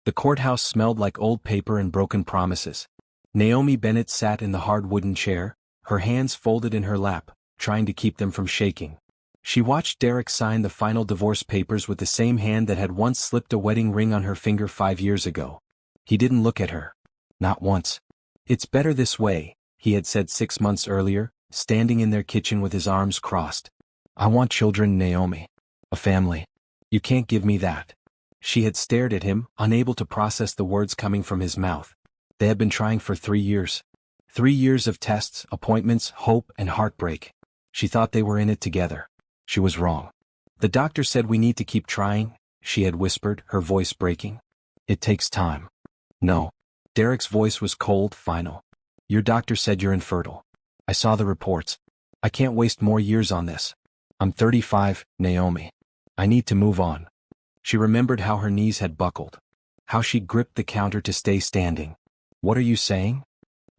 The courthouse smelled like old paper and broken promises. Naomi Bennett sat in the hard wooden chair, her hands folded in her lap, trying to keep them from shaking. She watched Derek sign the final divorce papers with the same hand that had once slipped a wedding ring on her finger 5 years ago. He didn't look at her. Not once. "It's better this way," he had said 6 months earlier, standing in their kitchen with his arms crossed. "I want children, Naomi. A family. You can't give me that." She had stared at him, unable to process the words coming from his mouth. They had been trying for 3 years. 3 years of tests, appointments, hope, and heartbreak. She thought they were in it together. She was wrong. "The doctor said we need to keep trying," she had whispered, her voice breaking. "It takes time." "No." Derek's voice was cold, final. "Your doctor said you're infertile. I saw the reports. I can't waste more years on this. I'm 35, Naomi. I need to move on." She remembered how her knees had buckled. How she gripped the counter to stay standing. "What are you saying?"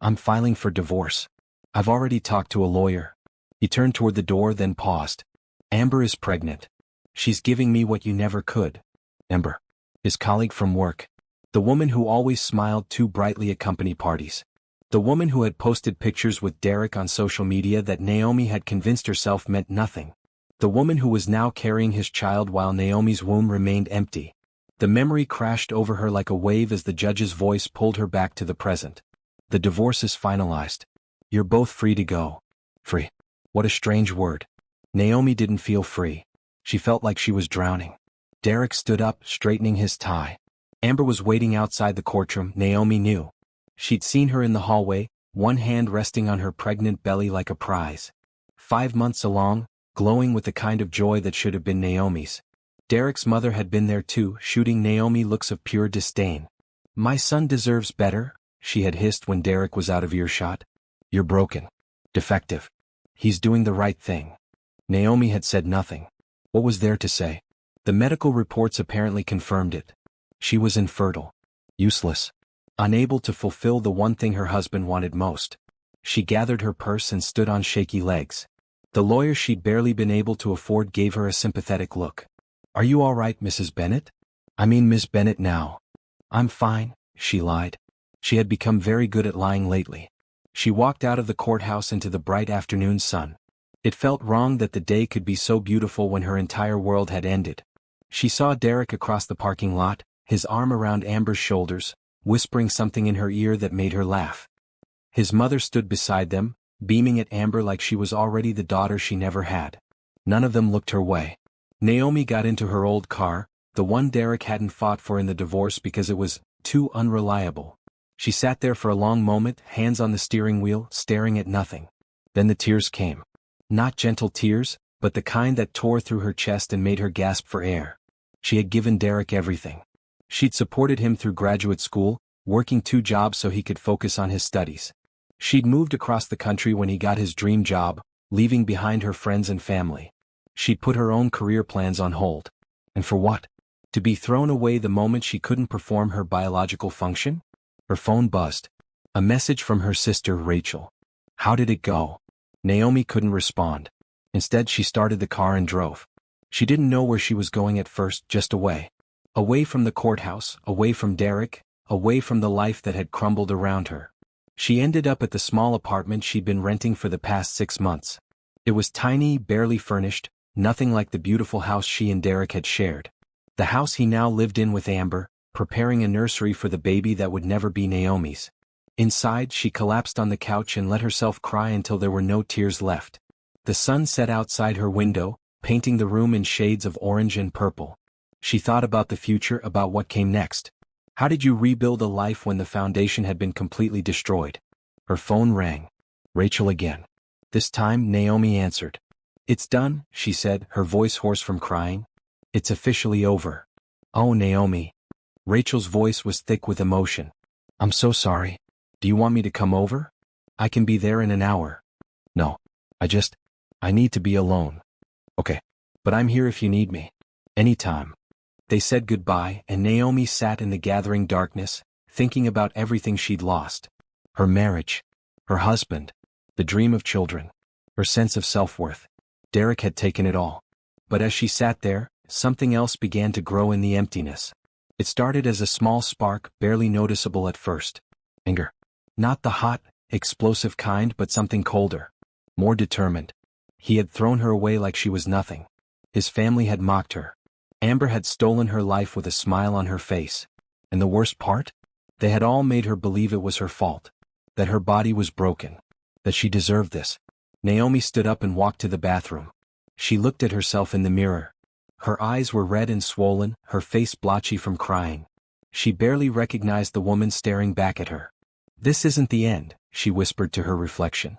"I'm filing for divorce. I've already talked to a lawyer." He turned toward the door, then paused. "Amber is pregnant. She's giving me what you never could." Amber. His colleague from work. The woman who always smiled too brightly at company parties. The woman who had posted pictures with Derek on social media that Naomi had convinced herself meant nothing. The woman who was now carrying his child while Naomi's womb remained empty. The memory crashed over her like a wave as the judge's voice pulled her back to the present. "The divorce is finalized. You're both free to go." Free. What a strange word. Naomi didn't feel free. She felt like she was drowning. Derek stood up, straightening his tie. Amber was waiting outside the courtroom, Naomi knew. She'd seen her in the hallway, one hand resting on her pregnant belly like a prize. 5 months along, glowing with the kind of joy that should have been Naomi's. Derek's mother had been there too, shooting Naomi looks of pure disdain. "My son deserves better," she had hissed when Derek was out of earshot. "You're broken. Defective. He's doing the right thing." Naomi had said nothing. What was there to say? The medical reports apparently confirmed it. She was infertile. Useless. Unable to fulfill the one thing her husband wanted most. She gathered her purse and stood on shaky legs. The lawyer she'd barely been able to afford gave her a sympathetic look. "Are you all right, Mrs. Bennett?" "I mean Miss Bennett now." "I'm fine," she lied. She had become very good at lying lately. She walked out of the courthouse into the bright afternoon sun. It felt wrong that the day could be so beautiful when her entire world had ended. She saw Derek across the parking lot, his arm around Amber's shoulders, whispering something in her ear that made her laugh. His mother stood beside them, beaming at Amber like she was already the daughter she never had. None of them looked her way. Naomi got into her old car, the one Derek hadn't fought for in the divorce because it was too unreliable. She sat there for a long moment, hands on the steering wheel, staring at nothing. Then the tears came. Not gentle tears, but the kind that tore through her chest and made her gasp for air. She had given Derek everything. She'd supported him through graduate school, working 2 jobs so he could focus on his studies. She'd moved across the country when he got his dream job, leaving behind her friends and family. She'd put her own career plans on hold. And for what? To be thrown away the moment she couldn't perform her biological function? Her phone buzzed. A message from her sister, Rachel. How did it go? Naomi couldn't respond. Instead, she started the car and drove. She didn't know where she was going at first, just away. Away from the courthouse, away from Derek, away from the life that had crumbled around her. She ended up at the small apartment she'd been renting for the past 6 months. It was tiny, barely furnished, nothing like the beautiful house she and Derek had shared. The house he now lived in with Amber, preparing a nursery for the baby that would never be Naomi's. Inside, she collapsed on the couch and let herself cry until there were no tears left. The sun set outside her window, painting the room in shades of orange and purple. She thought about the future, about what came next. How did you rebuild a life when the foundation had been completely destroyed? Her phone rang. Rachel again. This time, Naomi answered. "It's done," she said, her voice hoarse from crying. "It's officially over." "Oh, Naomi." Rachel's voice was thick with emotion. "I'm so sorry. Do you want me to come over? I can be there in an hour." "No. I need to be alone." "Okay. But I'm here if you need me. Anytime." They said goodbye, and Naomi sat in the gathering darkness, thinking about everything she'd lost. Her marriage. Her husband. The dream of children. Her sense of self-worth. Derek had taken it all. But as she sat there, something else began to grow in the emptiness. It started as a small spark, barely noticeable at first. Anger. Not the hot, explosive kind, but something colder. More determined. He had thrown her away like she was nothing. His family had mocked her. Amber had stolen her life with a smile on her face. And the worst part? They had all made her believe it was her fault. That her body was broken. That she deserved this. Naomi stood up and walked to the bathroom. She looked at herself in the mirror. Her eyes were red and swollen, her face blotchy from crying. She barely recognized the woman staring back at her. "This isn't the end," she whispered to her reflection.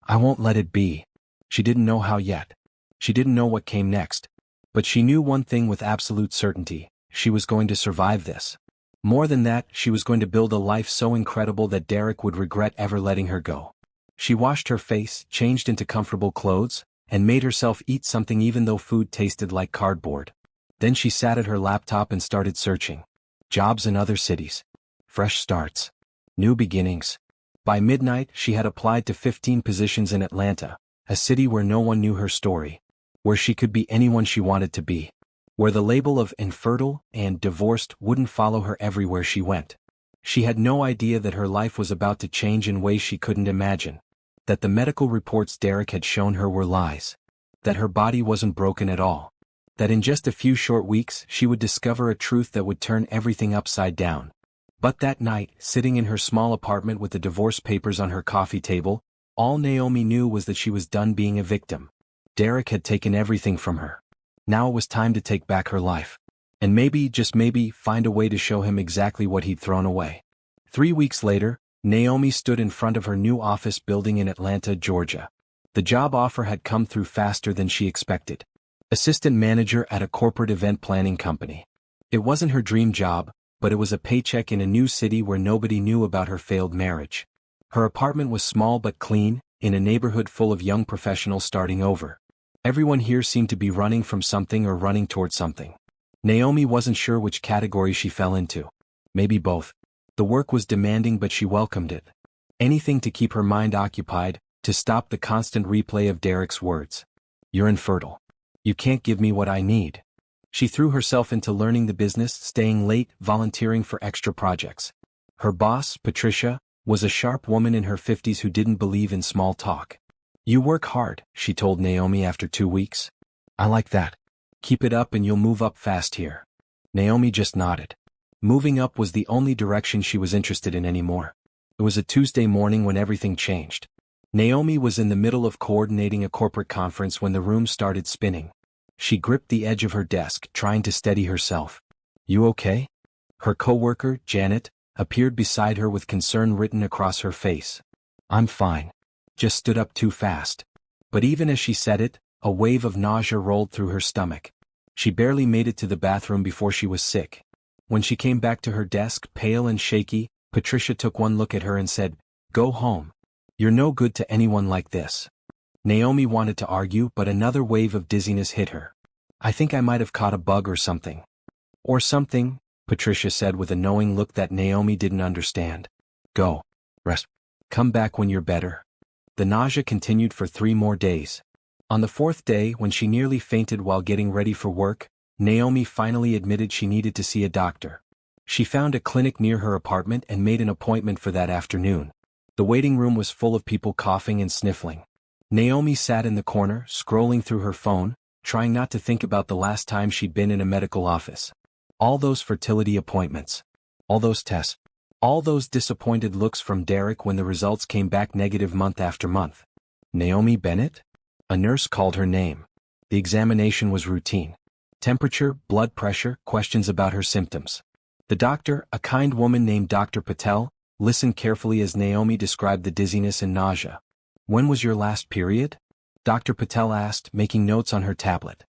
"I won't let it be." She didn't know how yet. She didn't know what came next. But she knew one thing with absolute certainty: she was going to survive this. More than that, she was going to build a life so incredible that Derek would regret ever letting her go. She washed her face, changed into comfortable clothes, and made herself eat something even though food tasted like cardboard. Then she sat at her laptop and started searching. Jobs in other cities. Fresh starts. New beginnings. By midnight, she had applied to 15 positions in Atlanta, a city where no one knew her story. Where she could be anyone she wanted to be. Where the label of infertile and divorced wouldn't follow her everywhere she went. She had no idea that her life was about to change in ways she couldn't imagine. That the medical reports Derek had shown her were lies. That her body wasn't broken at all. That in just a few short weeks she would discover a truth that would turn everything upside down. But that night, sitting in her small apartment with the divorce papers on her coffee table, all Naomi knew was that she was done being a victim. Derek had taken everything from her. Now it was time to take back her life. And maybe, just maybe, find a way to show him exactly what he'd thrown away. 3 weeks later, Naomi stood in front of her new office building in Atlanta, Georgia. The job offer had come through faster than she expected. Assistant manager at a corporate event planning company. It wasn't her dream job, but it was a paycheck in a new city where nobody knew about her failed marriage. Her apartment was small but clean, in a neighborhood full of young professionals starting over. Everyone here seemed to be running from something or running toward something. Naomi wasn't sure which category she fell into. Maybe both. The work was demanding, but she welcomed it. Anything to keep her mind occupied, to stop the constant replay of Derek's words. "You're infertile. You can't give me what I need." She threw herself into learning the business, staying late, volunteering for extra projects. Her boss, Patricia, was a sharp woman in her 50s who didn't believe in small talk. "You work hard," she told Naomi after 2 weeks. "I like that. Keep it up and you'll move up fast here." Naomi just nodded. Moving up was the only direction she was interested in anymore. It was a Tuesday morning when everything changed. Naomi was in the middle of coordinating a corporate conference when the room started spinning. She gripped the edge of her desk, trying to steady herself. "You okay?" Her coworker, Janet, appeared beside her with concern written across her face. "I'm fine. Just stood up too fast." But even as she said it, a wave of nausea rolled through her stomach. She barely made it to the bathroom before she was sick. When she came back to her desk, pale and shaky, Patricia took one look at her and said, "Go home. You're no good to anyone like this." Naomi wanted to argue, but another wave of dizziness hit her. "I think I might have caught a bug or something." "Or something," Patricia said with a knowing look that Naomi didn't understand. "Go. Rest. Come back when you're better." The nausea continued for 3 more days. On the 4th day, when she nearly fainted while getting ready for work, Naomi finally admitted she needed to see a doctor. She found a clinic near her apartment and made an appointment for that afternoon. The waiting room was full of people coughing and sniffling. Naomi sat in the corner, scrolling through her phone, trying not to think about the last time she'd been in a medical office. All those fertility appointments. All those tests. All those disappointed looks from Derek when the results came back negative month after month. Naomi Bennett? A nurse called her name. The examination was routine. Temperature, blood pressure, questions about her symptoms. The doctor, a kind woman named Dr. Patel, listened carefully as Naomi described the dizziness and nausea. "When was your last period?" Dr. Patel asked, making notes on her tablet.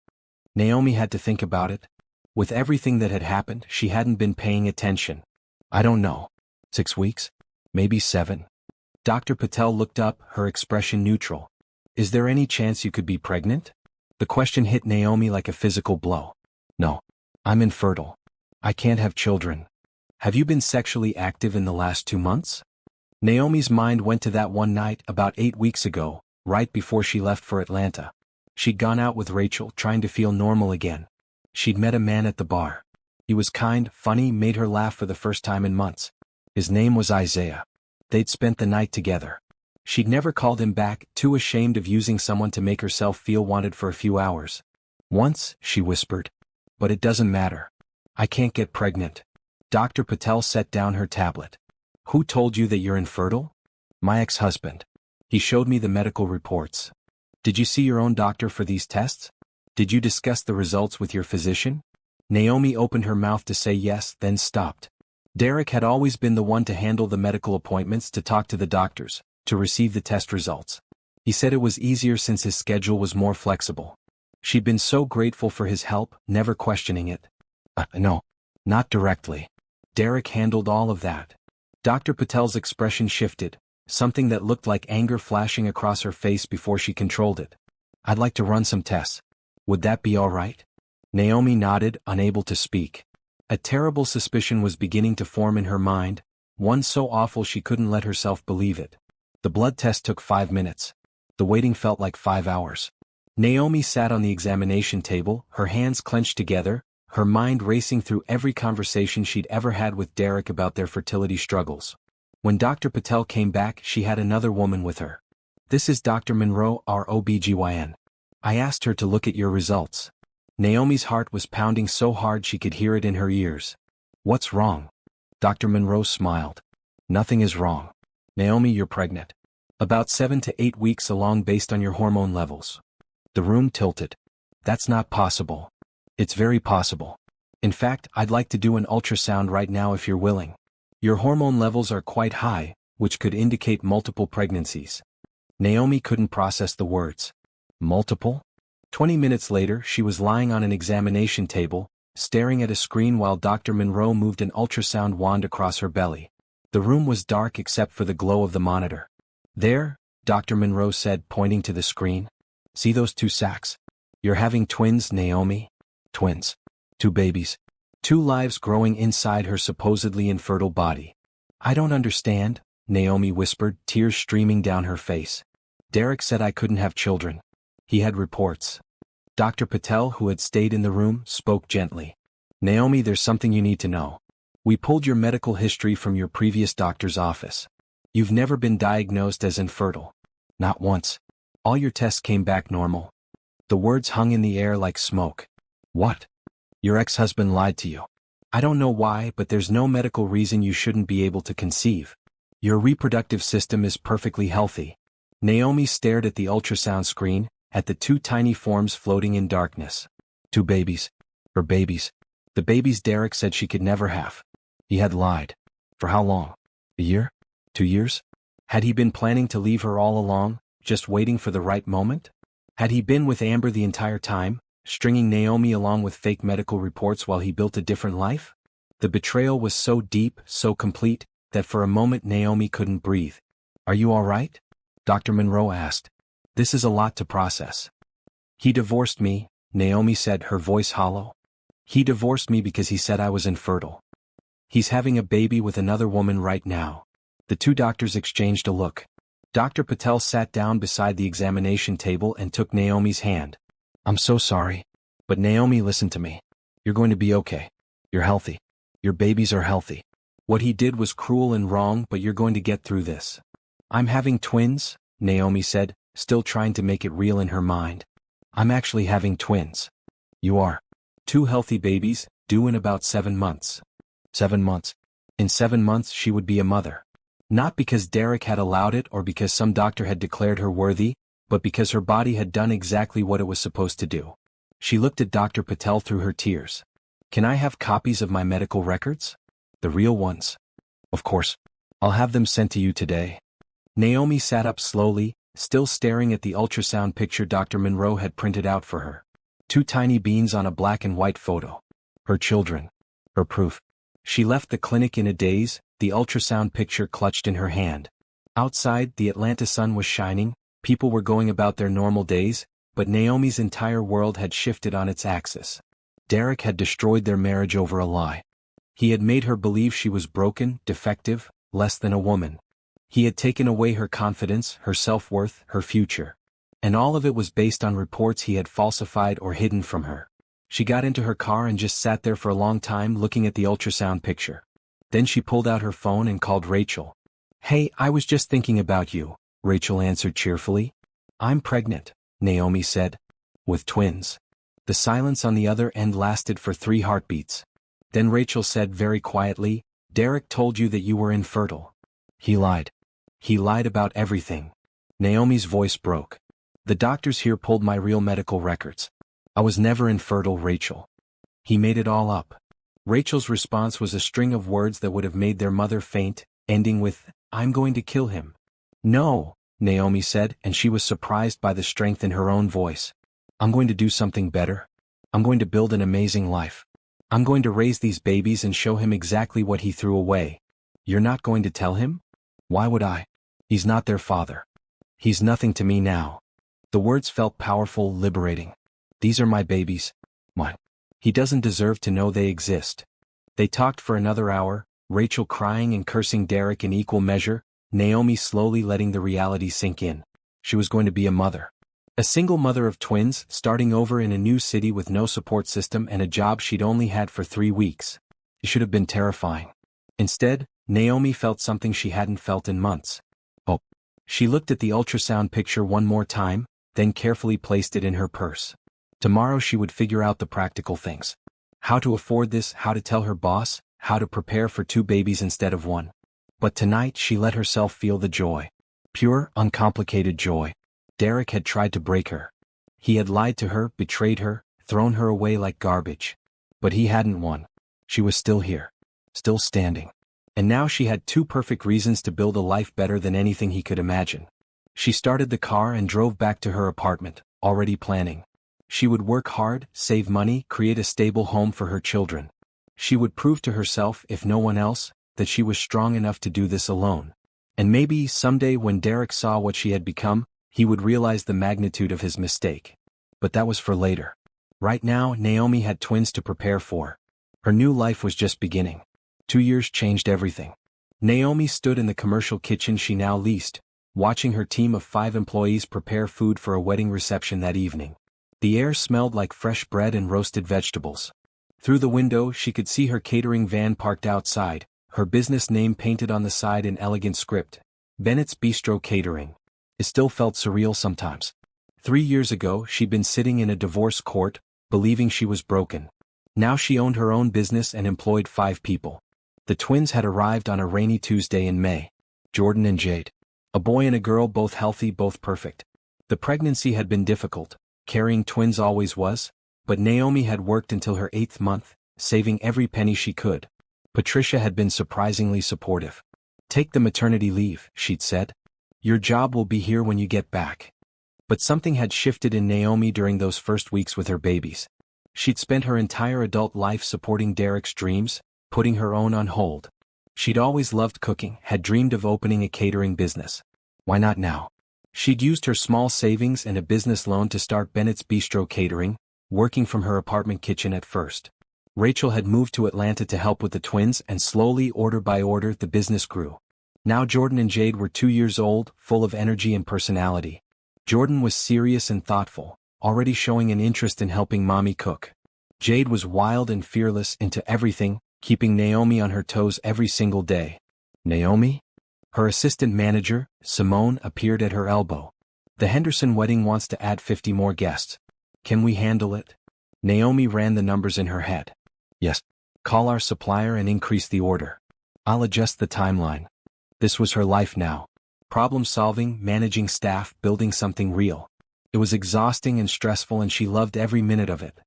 Naomi had to think about it. With everything that had happened, she hadn't been paying attention. "I don't know. 6 weeks? Maybe 7. Dr. Patel looked up, her expression neutral. "Is there any chance you could be pregnant?" The question hit Naomi like a physical blow. "No. I'm infertile. I can't have children." "Have you been sexually active in the last 2 months?" Naomi's mind went to that one night about 8 weeks ago, right before she left for Atlanta. She'd gone out with Rachel, trying to feel normal again. She'd met a man at the bar. He was kind, funny, made her laugh for the first time in months. His name was Isaiah. They'd spent the night together. She'd never called him back, too ashamed of using someone to make herself feel wanted for a few hours. Once, she whispered. But it doesn't matter. I can't get pregnant. Dr. Patel set down her tablet. Who told you that you're infertile? My ex-husband. He showed me the medical reports. Did you see your own doctor for these tests? Did you discuss the results with your physician? Naomi opened her mouth to say yes, then stopped. Derek had always been the one to handle the medical appointments, to talk to the doctors, to receive the test results. He said it was easier since his schedule was more flexible. She'd been so grateful for his help, never questioning it. No. Not directly. Derek handled all of that. Dr. Patel's expression shifted, something that looked like anger flashing across her face before she controlled it. I'd like to run some tests. Would that be all right? Naomi nodded, unable to speak. A terrible suspicion was beginning to form in her mind, one so awful she couldn't let herself believe it. The blood test took 5 minutes. The waiting felt like 5 hours. Naomi sat on the examination table, her hands clenched together, her mind racing through every conversation she'd ever had with Derek about their fertility struggles. When Dr. Patel came back, she had another woman with her. This is Dr. Monroe, our OBGYN. I asked her to look at your results. Naomi's heart was pounding so hard she could hear it in her ears. What's wrong? Dr. Monroe smiled. Nothing is wrong. Naomi, you're pregnant. About 7 to 8 weeks along based on your hormone levels. The room tilted. That's not possible. It's very possible. In fact, I'd like to do an ultrasound right now if you're willing. Your hormone levels are quite high, which could indicate multiple pregnancies. Naomi couldn't process the words. Multiple? 20 minutes later, she was lying on an examination table, staring at a screen while Dr. Monroe moved an ultrasound wand across her belly. The room was dark except for the glow of the monitor. There, Dr. Monroe said, pointing to the screen. See those 2 sacs? You're having twins, Naomi. Twins. 2 babies. 2 lives growing inside her supposedly infertile body. I don't understand, Naomi whispered, tears streaming down her face. Derek said I couldn't have children. He had reports. Dr. Patel, who had stayed in the room, spoke gently. Naomi, there's something you need to know. We pulled your medical history from your previous doctor's office. You've never been diagnosed as infertile. Not once. All your tests came back normal. The words hung in the air like smoke. What? Your ex-husband lied to you. I don't know why, but there's no medical reason you shouldn't be able to conceive. Your reproductive system is perfectly healthy. Naomi stared at the ultrasound screen, at the 2 tiny forms floating in darkness. 2 babies. Her babies. The babies Derek said she could never have. He had lied. For how long? A year? 2 years? Had he been planning to leave her all along, just waiting for the right moment? Had he been with Amber the entire time, stringing Naomi along with fake medical reports while he built a different life? The betrayal was so deep, so complete, that for a moment Naomi couldn't breathe. Are you all right? Dr. Monroe asked. This is a lot to process. He divorced me, Naomi said, her voice hollow. He divorced me because he said I was infertile. He's having a baby with another woman right now. The 2 doctors exchanged a look. Dr. Patel sat down beside the examination table and took Naomi's hand. I'm so sorry. But Naomi, listen to me. You're going to be okay. You're healthy. Your babies are healthy. What he did was cruel and wrong, but you're going to get through this. I'm having twins, Naomi said, still trying to make it real in her mind. I'm actually having twins. You are. 2 healthy babies, due in about 7 months. 7 months. In 7 months she would be a mother. Not because Derek had allowed it or because some doctor had declared her worthy, but because her body had done exactly what it was supposed to do. She looked at Dr. Patel through her tears. Can I have copies of my medical records? The real ones. Of course. I'll have them sent to you today. Naomi sat up slowly, still staring at the ultrasound picture Dr. Monroe had printed out for her. 2 tiny beans on a black and white photo. Her children. Her proof. She left the clinic in a daze, the ultrasound picture clutched in her hand. Outside, the Atlanta sun was shining, people were going about their normal days, but Naomi's entire world had shifted on its axis. Derek had destroyed their marriage over a lie. He had made her believe she was broken, defective, less than a woman. He had taken away her confidence, her self-worth, her future. And all of it was based on reports he had falsified or hidden from her. She got into her car and just sat there for a long time looking at the ultrasound picture. Then she pulled out her phone and called Rachel. "Hey, I was just thinking about you," Rachel answered cheerfully. "I'm pregnant," Naomi said. "With twins." The silence on the other end lasted for 3 heartbeats. Then Rachel said very quietly, "Derek told you that you were infertile." "He lied. He lied about everything." Naomi's voice broke. "The doctors here pulled my real medical records. I was never infertile, Rachel. He made it all up." Rachel's response was a string of words that would have made their mother faint, ending with, "I'm going to kill him." "No," Naomi said, and she was surprised by the strength in her own voice. "I'm going to do something better. I'm going to build an amazing life. I'm going to raise these babies and show him exactly what he threw away." "You're not going to tell him?" "Why would I? He's not their father. He's nothing to me now." The words felt powerful, liberating. "These are my babies. What? He doesn't deserve to know they exist." They talked for another hour, Rachel crying and cursing Derek in equal measure, Naomi slowly letting the reality sink in. She was going to be a mother. A single mother of twins, starting over in a new city with no support system and a job she'd only had for 3 weeks. It should have been terrifying. Instead, Naomi felt something she hadn't felt in months. Hope. She looked at the ultrasound picture one more time, then carefully placed it in her purse. Tomorrow she would figure out the practical things. How to afford this, how to tell her boss, how to prepare for 2 babies instead of 1. But tonight she let herself feel the joy. Pure, uncomplicated joy. Derek had tried to break her. He had lied to her, betrayed her, thrown her away like garbage. But he hadn't won. She was still here. Still standing. And now she had 2 perfect reasons to build a life better than anything he could imagine. She started the car and drove back to her apartment, already planning. She would work hard, save money, create a stable home for her children. She would prove to herself, if no one else, that she was strong enough to do this alone. And maybe, someday when Derek saw what she had become, he would realize the magnitude of his mistake. But that was for later. Right now, Naomi had twins to prepare for. Her new life was just beginning. 2 years changed everything. Naomi stood in the commercial kitchen she now leased, watching her team of 5 employees prepare food for a wedding reception that evening. The air smelled like fresh bread and roasted vegetables. Through the window she could see her catering van parked outside, her business name painted on the side in elegant script. Bennett's Bistro Catering. It still felt surreal sometimes. 3 years ago she'd been sitting in a divorce court, believing she was broken. Now she owned her own business and employed 5 people. The twins had arrived on a rainy Tuesday in May. Jordan and Jade. A boy and a girl, both healthy, both perfect. The pregnancy had been difficult. Carrying twins always was, but Naomi had worked until her 8th month, saving every penny she could. Patricia had been surprisingly supportive. "Take the maternity leave," she'd said. "Your job will be here when you get back." But something had shifted in Naomi during those first weeks with her babies. She'd spent her entire adult life supporting Derek's dreams, putting her own on hold. She'd always loved cooking, had dreamed of opening a catering business. Why not now? She'd used her small savings and a business loan to start Bennett's Bistro Catering, working from her apartment kitchen at first. Rachel had moved to Atlanta to help with the twins, and slowly, order by order, the business grew. Now Jordan and Jade were 2 years old, full of energy and personality. Jordan was serious and thoughtful, already showing an interest in helping mommy cook. Jade was wild and fearless, into everything, keeping Naomi on her toes every single day. Naomi? Her assistant manager, Simone, appeared at her elbow. "The Henderson wedding wants to add 50 more guests. Can we handle it?" Naomi ran the numbers in her head. "Yes. Call our supplier and increase the order. I'll adjust the timeline." This was her life now. Problem solving, managing staff, building something real. It was exhausting and stressful, and she loved every minute of it.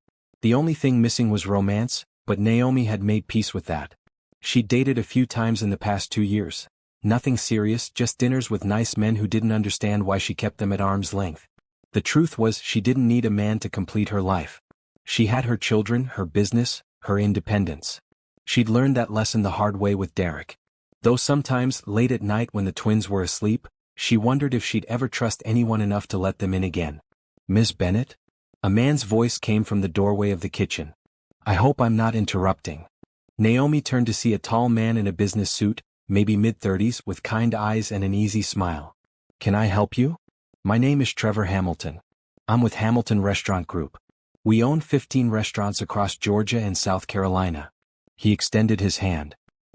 The only thing missing was romance, but Naomi had made peace with that. She'd dated a few times in the past 2 years. Nothing serious, just dinners with nice men who didn't understand why she kept them at arm's length. The truth was, she didn't need a man to complete her life. She had her children, her business, her independence. She'd learned that lesson the hard way with Derek. Though sometimes, late at night when the twins were asleep, she wondered if she'd ever trust anyone enough to let them in again. "Miss Bennett?" A man's voice came from the doorway of the kitchen. "I hope I'm not interrupting." Naomi turned to see a tall man in a business suit, maybe mid-30s, with kind eyes and an easy smile. "Can I help you?" "My name is Trevor Hamilton. I'm with Hamilton Restaurant Group. We own 15 restaurants across Georgia and South Carolina. He extended his hand.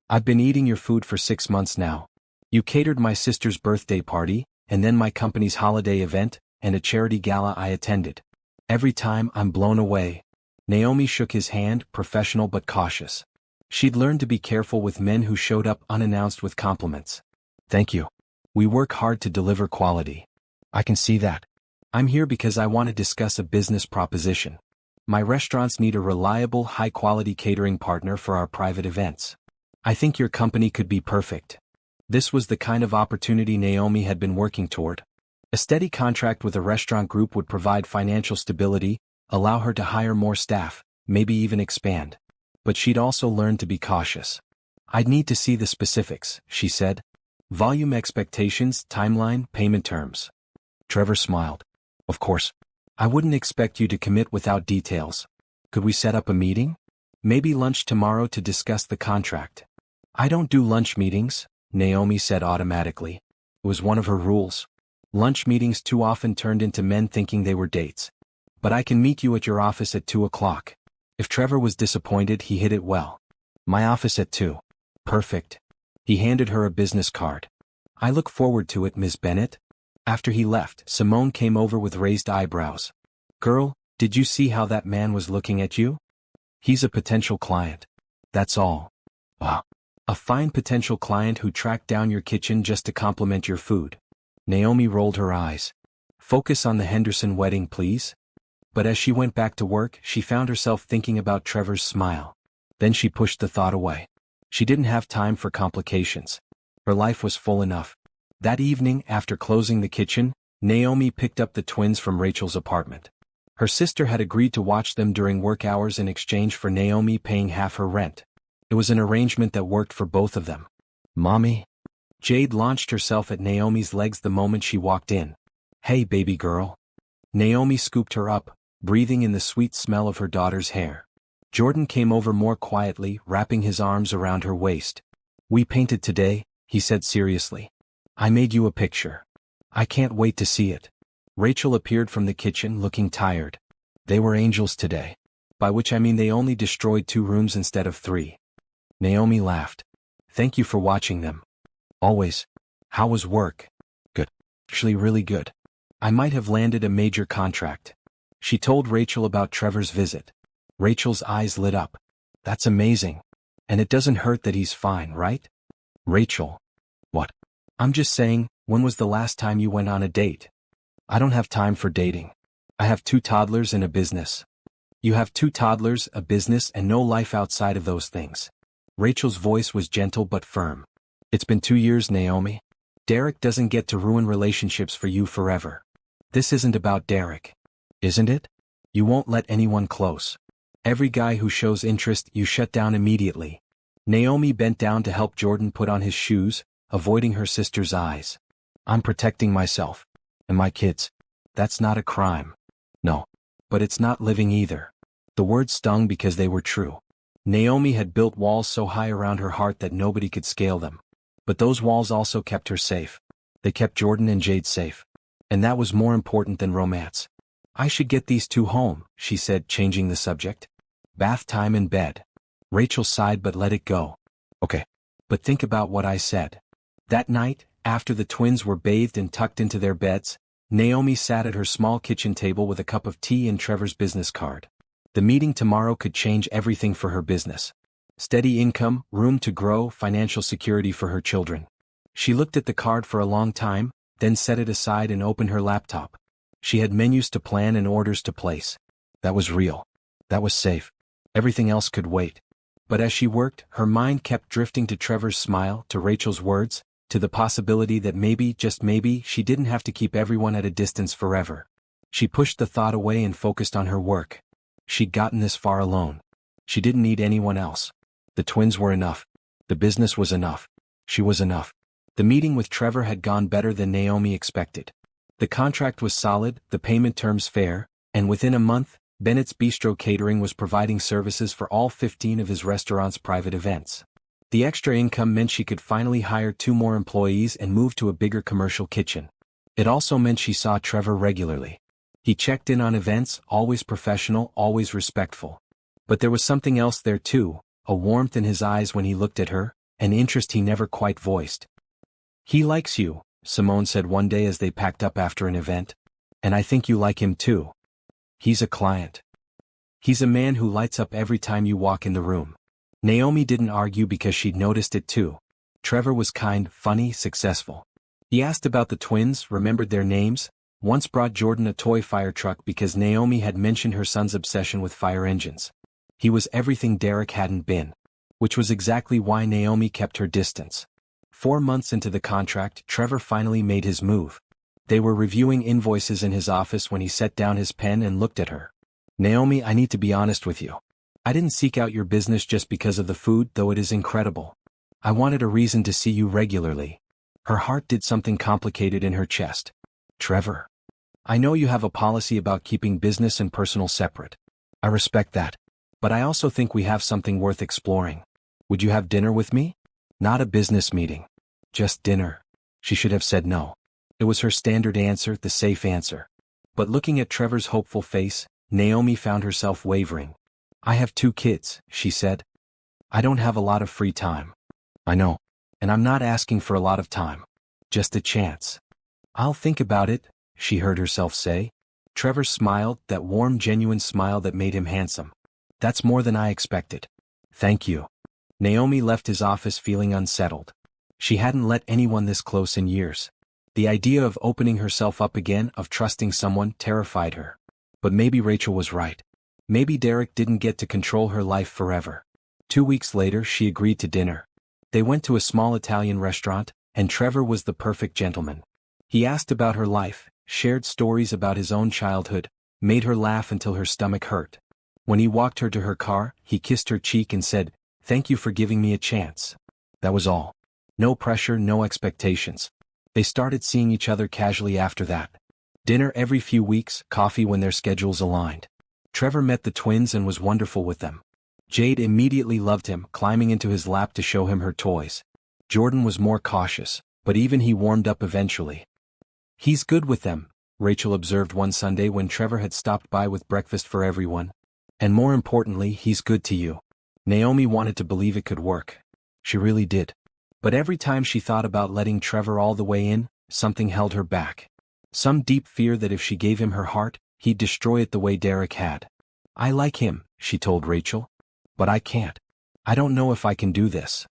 I've been eating your food for 6 months now. You catered my sister's birthday party, and then my company's holiday event, and a charity gala I attended. Every time I'm blown away. Naomi shook his hand, professional but cautious. She'd learned to be careful with men who showed up unannounced with compliments. Thank you. We work hard to deliver quality. I can see that. I'm here because I want to discuss a business proposition. My restaurants need a reliable, high-quality catering partner for our private events. I think your company could be perfect. This was the kind of opportunity Naomi had been working toward. A steady contract with a restaurant group would provide financial stability, allow her to hire more staff, maybe even expand. But she'd also learned to be cautious. I'd need to see the specifics, she said. Volume expectations, timeline, payment terms. Trevor smiled. Of course. I wouldn't expect you to commit without details. Could we set up a meeting? Maybe lunch tomorrow to discuss the contract. I don't do lunch meetings, Naomi said automatically. It was one of her rules. Lunch meetings too often turned into men thinking they were dates. But I can meet you at your office at 2 o'clock. If Trevor was disappointed, he hid it well. My office at 2. Perfect. He handed her a business card. I look forward to it, Miss Bennett. After he left, Simone came over with raised eyebrows. Girl, did you see how that man was looking at you? He's a potential client. That's all. Wow. A fine potential client who tracked down your kitchen just to compliment your food. Naomi rolled her eyes. Focus on the Henderson wedding, please. But as she went back to work, she found herself thinking about Trevor's smile. Then she pushed the thought away. She didn't have time for complications. Her life was full enough. That evening, after closing the kitchen, Naomi picked up the twins from Rachel's apartment. Her sister had agreed to watch them during work hours in exchange for Naomi paying half her rent. It was an arrangement that worked for both of them. Mommy? Jade launched herself at Naomi's legs the moment she walked in. Hey, baby girl. Naomi scooped her up, breathing in the sweet smell of her daughter's hair. Jordan came over more quietly, wrapping his arms around her waist. We painted today, he said seriously. I made you a picture. I can't wait to see it. Rachel appeared from the kitchen looking tired. They were angels today. By which I mean they only destroyed 2 rooms instead of 3. Naomi laughed. Thank you for watching them. Always. How was work? Good. Actually really good. I might have landed a major contract. She told Rachel about Trevor's visit. Rachel's eyes lit up. That's amazing. And it doesn't hurt that he's fine, right? Rachel. What? I'm just saying, when was the last time you went on a date? I don't have time for dating. I have 2 toddlers and a business. You have 2 toddlers, a business, and no life outside of those things. Rachel's voice was gentle but firm. It's been 2 years, Naomi. Derek doesn't get to ruin relationships for you forever. This isn't about Derek. Isn't it? You won't let anyone close. Every guy who shows interest, you shut down immediately. Naomi bent down to help Jordan put on his shoes, avoiding her sister's eyes. I'm protecting myself. And my kids. That's not a crime. No. But it's not living either. The words stung because they were true. Naomi had built walls so high around her heart that nobody could scale them. But those walls also kept her safe. They kept Jordan and Jade safe. And that was more important than romance. I should get these 2 home, she said, changing the subject. Bath time in bed. Rachel sighed but let it go. Okay. But think about what I said. That night, after the twins were bathed and tucked into their beds, Naomi sat at her small kitchen table with a cup of tea and Trevor's business card. The meeting tomorrow could change everything for her business. Steady income, room to grow, financial security for her children. She looked at the card for a long time, then set it aside and opened her laptop. She had menus to plan and orders to place. That was real. That was safe. Everything else could wait. But as she worked, her mind kept drifting to Trevor's smile, to Rachel's words, to the possibility that maybe, just maybe, she didn't have to keep everyone at a distance forever. She pushed the thought away and focused on her work. She'd gotten this far alone. She didn't need anyone else. The twins were enough. The business was enough. She was enough. The meeting with Trevor had gone better than Naomi expected. The contract was solid, the payment terms fair, and within a month, Bennett's Bistro Catering was providing services for all 15 of his restaurant's private events. The extra income meant she could finally hire 2 more employees and move to a bigger commercial kitchen. It also meant she saw Trevor regularly. He checked in on events, always professional, always respectful. But there was something else there too, a warmth in his eyes when he looked at her, an interest he never quite voiced. "He likes you," Simone said one day as they packed up after an event. "And I think you like him too. He's a client. He's a man who lights up every time you walk in the room." Naomi didn't argue because she'd noticed it too. Trevor was kind, funny, successful. He asked about the twins, remembered their names, once brought Jordan a toy fire truck because Naomi had mentioned her son's obsession with fire engines. He was everything Derek hadn't been. Which was exactly why Naomi kept her distance. 4 months into the contract, Trevor finally made his move. They were reviewing invoices in his office when he set down his pen and looked at her. "Naomi, I need to be honest with you. I didn't seek out your business just because of the food, though it is incredible. I wanted a reason to see you regularly." Her heart did something complicated in her chest. "Trevor, I know you have a policy about keeping business and personal separate. I respect that. But I also think we have something worth exploring. Would you have dinner with me? Not a business meeting. Just dinner." She should have said no. It was her standard answer, the safe answer. But looking at Trevor's hopeful face, Naomi found herself wavering. "I have 2 kids," she said. "I don't have a lot of free time." "I know. And I'm not asking for a lot of time. Just a chance." "I'll think about it," she heard herself say. Trevor smiled, that warm, genuine smile that made him handsome. "That's more than I expected. Thank you." Naomi left his office feeling unsettled. She hadn't let anyone this close in years. The idea of opening herself up again, of trusting someone, terrified her. But maybe Rachel was right. Maybe Derek didn't get to control her life forever. 2 weeks later, she agreed to dinner. They went to a small Italian restaurant, and Trevor was the perfect gentleman. He asked about her life, shared stories about his own childhood, made her laugh until her stomach hurt. When he walked her to her car, he kissed her cheek and said, "Thank you for giving me a chance." That was all. No pressure, no expectations. They started seeing each other casually after that. Dinner every few weeks, coffee when their schedules aligned. Trevor met the twins and was wonderful with them. Jade immediately loved him, climbing into his lap to show him her toys. Jordan was more cautious, but even he warmed up eventually. "He's good with them," Rachel observed one Sunday when Trevor had stopped by with breakfast for everyone. "And more importantly, he's good to you." Naomi wanted to believe it could work. She really did. But every time she thought about letting Trevor all the way in, something held her back. Some deep fear that if she gave him her heart, he'd destroy it the way Derek had. "I like him," she told Rachel. "But I can't. I don't know if I can do this."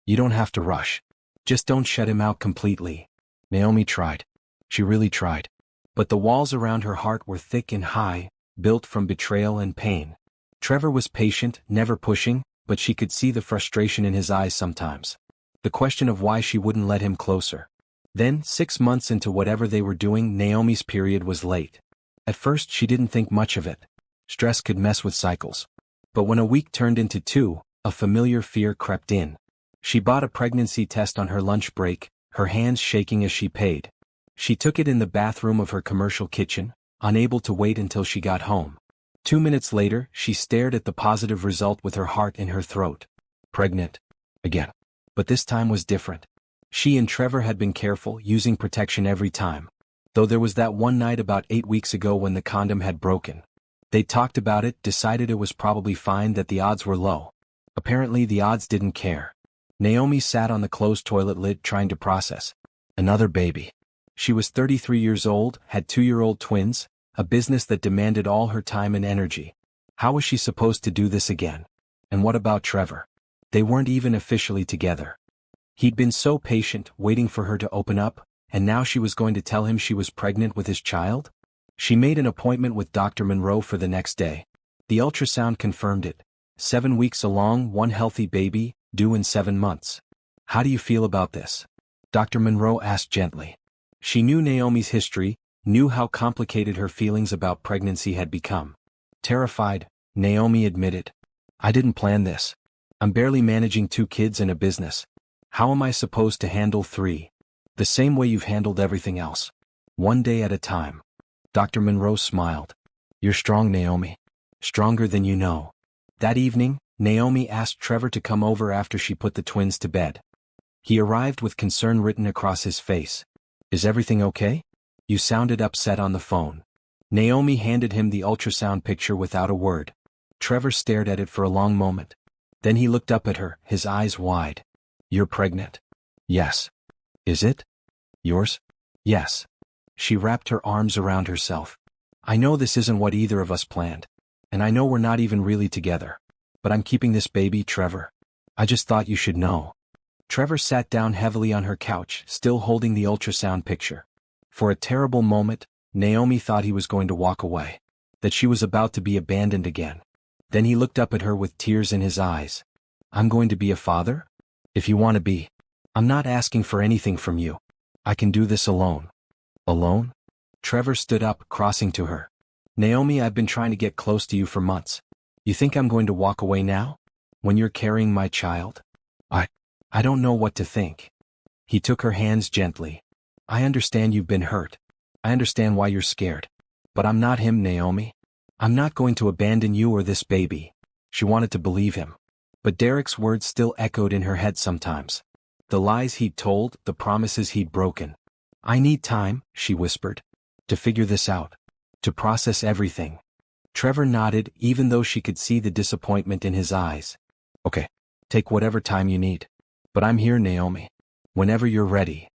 "You don't have to rush. Just don't shut him out completely." Naomi tried. She really tried. But the walls around her heart were thick and high, built from betrayal and pain. Trevor was patient, never pushing, but she could see the frustration in his eyes sometimes. The question of why she wouldn't let him closer. Then, 6 months into whatever they were doing, Naomi's period was late. At first she didn't think much of it. Stress could mess with cycles. But when a week turned into 2, a familiar fear crept in. She bought a pregnancy test on her lunch break, her hands shaking as she paid. She took it in the bathroom of her commercial kitchen, unable to wait until she got home. 2 minutes later, she stared at the positive result with her heart in her throat. Pregnant. Again. But this time was different. She and Trevor had been careful, using protection every time. Though there was that one night about 8 weeks ago when the condom had broken. They talked about it, decided it was probably fine, that the odds were low. Apparently the odds didn't care. Naomi sat on the closed toilet lid trying to process. Another baby. She was 33 years old, had 2-year-old twins, a business that demanded all her time and energy. How was she supposed to do this again? And what about Trevor? They weren't even officially together. He'd been so patient, waiting for her to open up, and now she was going to tell him she was pregnant with his child? She made an appointment with Dr. Monroe for the next day. The ultrasound confirmed it. 7 weeks along, 1 healthy baby, due in 7 months. "How do you feel about this?" Dr. Monroe asked gently. She knew Naomi's history, knew how complicated her feelings about pregnancy had become. Terrified, Naomi admitted. "I didn't plan this. I'm barely managing 2 kids and a business. How am I supposed to handle 3? The same way you've handled everything else. One day at a time." Dr. Monroe smiled. "You're strong, Naomi. Stronger than you know." That evening, Naomi asked Trevor to come over after she put the twins to bed. He arrived with concern written across his face. "Is everything okay? You sounded upset on the phone." Naomi handed him the ultrasound picture without a word. Trevor stared at it for a long moment. Then he looked up at her, his eyes wide. "You're pregnant?" "Yes." "Is it yours?" "Yes." She wrapped her arms around herself. "I know this isn't what either of us planned. And I know we're not even really together. But I'm keeping this baby, Trevor. I just thought you should know." Trevor sat down heavily on her couch, still holding the ultrasound picture. For a terrible moment, Naomi thought he was going to walk away. That she was about to be abandoned again. Then he looked up at her with tears in his eyes. "I'm going to be a father? If you want to be. I'm not asking for anything from you. I can do this alone." "Alone?" Trevor stood up, crossing to her. "Naomi, I've been trying to get close to you for months. You think I'm going to walk away now? When you're carrying my child? I don't know what to think." He took her hands gently. "I understand you've been hurt. I understand why you're scared. But I'm not him, Naomi. I'm not going to abandon you or this baby." She wanted to believe him. But Derek's words still echoed in her head sometimes. The lies he'd told, the promises he'd broken. "I need time," she whispered. "To figure this out. To process everything." Trevor nodded, even though she could see the disappointment in his eyes. "Okay. Take whatever time you need. But I'm here, Naomi. Whenever you're ready."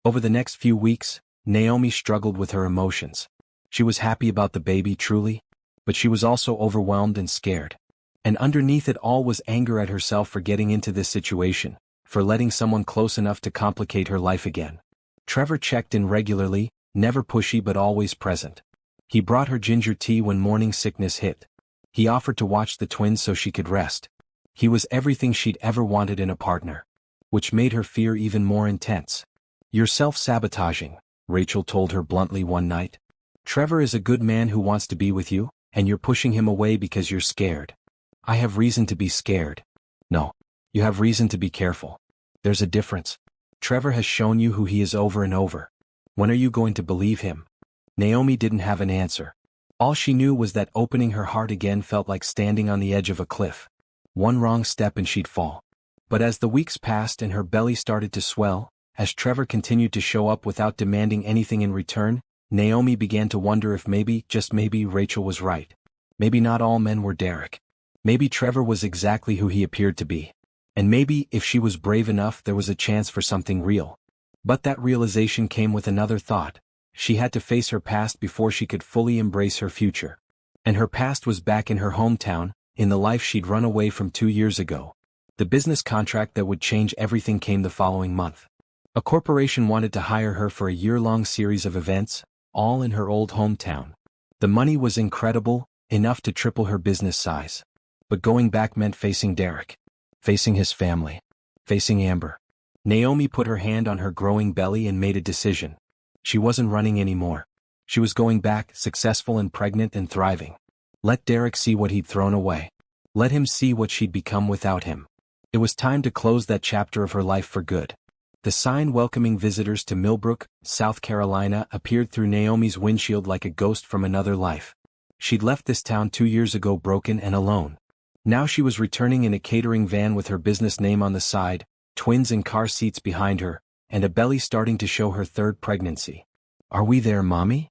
Over the next few weeks, Naomi struggled with her emotions. She was happy about the baby, truly. But she was also overwhelmed and scared. And underneath it all was anger at herself for getting into this situation, for letting someone close enough to complicate her life again. Trevor checked in regularly, never pushy but always present. He brought her ginger tea when morning sickness hit. He offered to watch the twins so she could rest. He was everything she'd ever wanted in a partner. Which made her fear even more intense. "You're self-sabotaging," Rachel told her bluntly one night. "Trevor is a good man who wants to be with you, and you're pushing him away because you're scared." "I have reason to be scared." "No. You have reason to be careful. There's a difference. Trevor has shown you who he is over and over. When are you going to believe him?" Naomi didn't have an answer. All she knew was that opening her heart again felt like standing on the edge of a cliff. One wrong step and she'd fall. But as the weeks passed and her belly started to swell, as Trevor continued to show up without demanding anything in return, Naomi began to wonder if maybe, just maybe, Rachel was right. Maybe not all men were Derek. Maybe Trevor was exactly who he appeared to be. And maybe, if she was brave enough, there was a chance for something real. But that realization came with another thought. She had to face her past before she could fully embrace her future. And her past was back in her hometown, in the life she'd run away from 2 years ago. The business contract that would change everything came the following month. A corporation wanted to hire her for a year-long series of events, all in her old hometown. The money was incredible, enough to triple her business size. But going back meant facing Derek. Facing his family. Facing Amber. Naomi put her hand on her growing belly and made a decision. She wasn't running anymore. She was going back, successful and pregnant and thriving. Let Derek see what he'd thrown away. Let him see what she'd become without him. It was time to close that chapter of her life for good. The sign welcoming visitors to Millbrook, South Carolina, appeared through Naomi's windshield like a ghost from another life. She'd left this town 2 years ago broken and alone. Now she was returning in a catering van with her business name on the side, twins in car seats behind her, and a belly starting to show her third pregnancy. "Are we there, Mommy?"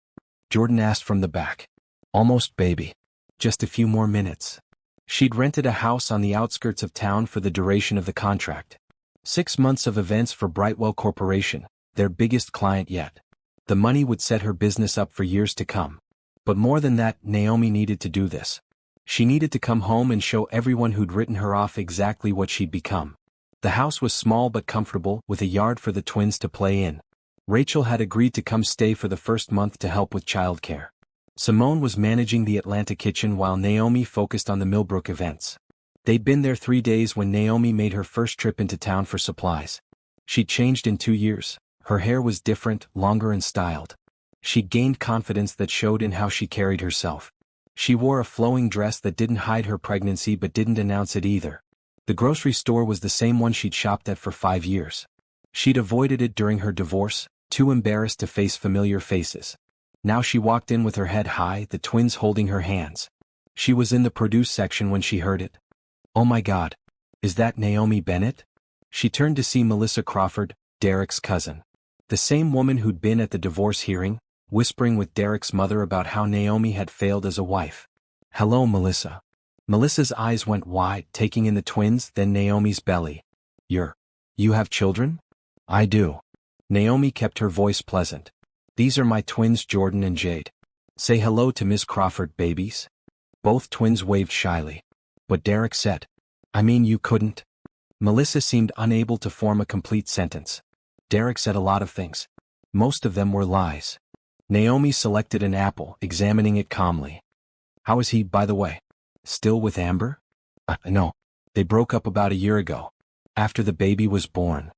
Jordan asked from the back. "Almost, baby. Just a few more minutes." She'd rented a house on the outskirts of town for the duration of the contract. 6 months of events for Brightwell Corporation, their biggest client yet. The money would set her business up for years to come. But more than that, Naomi needed to do this. She needed to come home and show everyone who'd written her off exactly what she'd become. The house was small but comfortable, with a yard for the twins to play in. Rachel had agreed to come stay for the first month to help with childcare. Simone was managing the Atlanta kitchen while Naomi focused on the Millbrook events. They'd been there 3 days when Naomi made her first trip into town for supplies. She'd changed in 2 years. Her hair was different, longer and styled. She'd gained confidence that showed in how she carried herself. She wore a flowing dress that didn't hide her pregnancy but didn't announce it either. The grocery store was the same one she'd shopped at for 5 years. She'd avoided it during her divorce, too embarrassed to face familiar faces. Now she walked in with her head high, the twins holding her hands. She was in the produce section when she heard it. "Oh my God. Is that Naomi Bennett?" She turned to see Melissa Crawford, Derek's cousin. The same woman who'd been at the divorce hearing, whispering with Derek's mother about how Naomi had failed as a wife. "Hello, Melissa." Melissa's eyes went wide, taking in the twins, then Naomi's belly. You have children?" "I do." Naomi kept her voice pleasant. "These are my twins, Jordan and Jade. Say hello to Miss Crawford, babies." Both twins waved shyly. But Derek said, "I mean, you couldn't?" Melissa seemed unable to form a complete sentence. Derek said a lot of things. Most of them were lies. Naomi selected an apple, examining it calmly. "How is he, by the way? Still with Amber?" No. They broke up about a year ago, after the baby was born.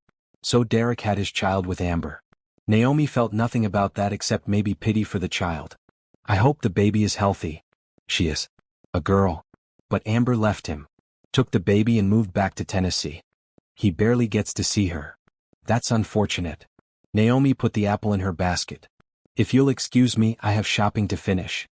So Derek had his child with Amber. Naomi felt nothing about that except maybe pity for the child. "I hope the baby is healthy." "She is. A girl." But Amber left him, took the baby and moved back to Tennessee. He barely gets to see her. "That's unfortunate." Naomi put the apple in her basket. "If you'll excuse me, I have shopping to finish."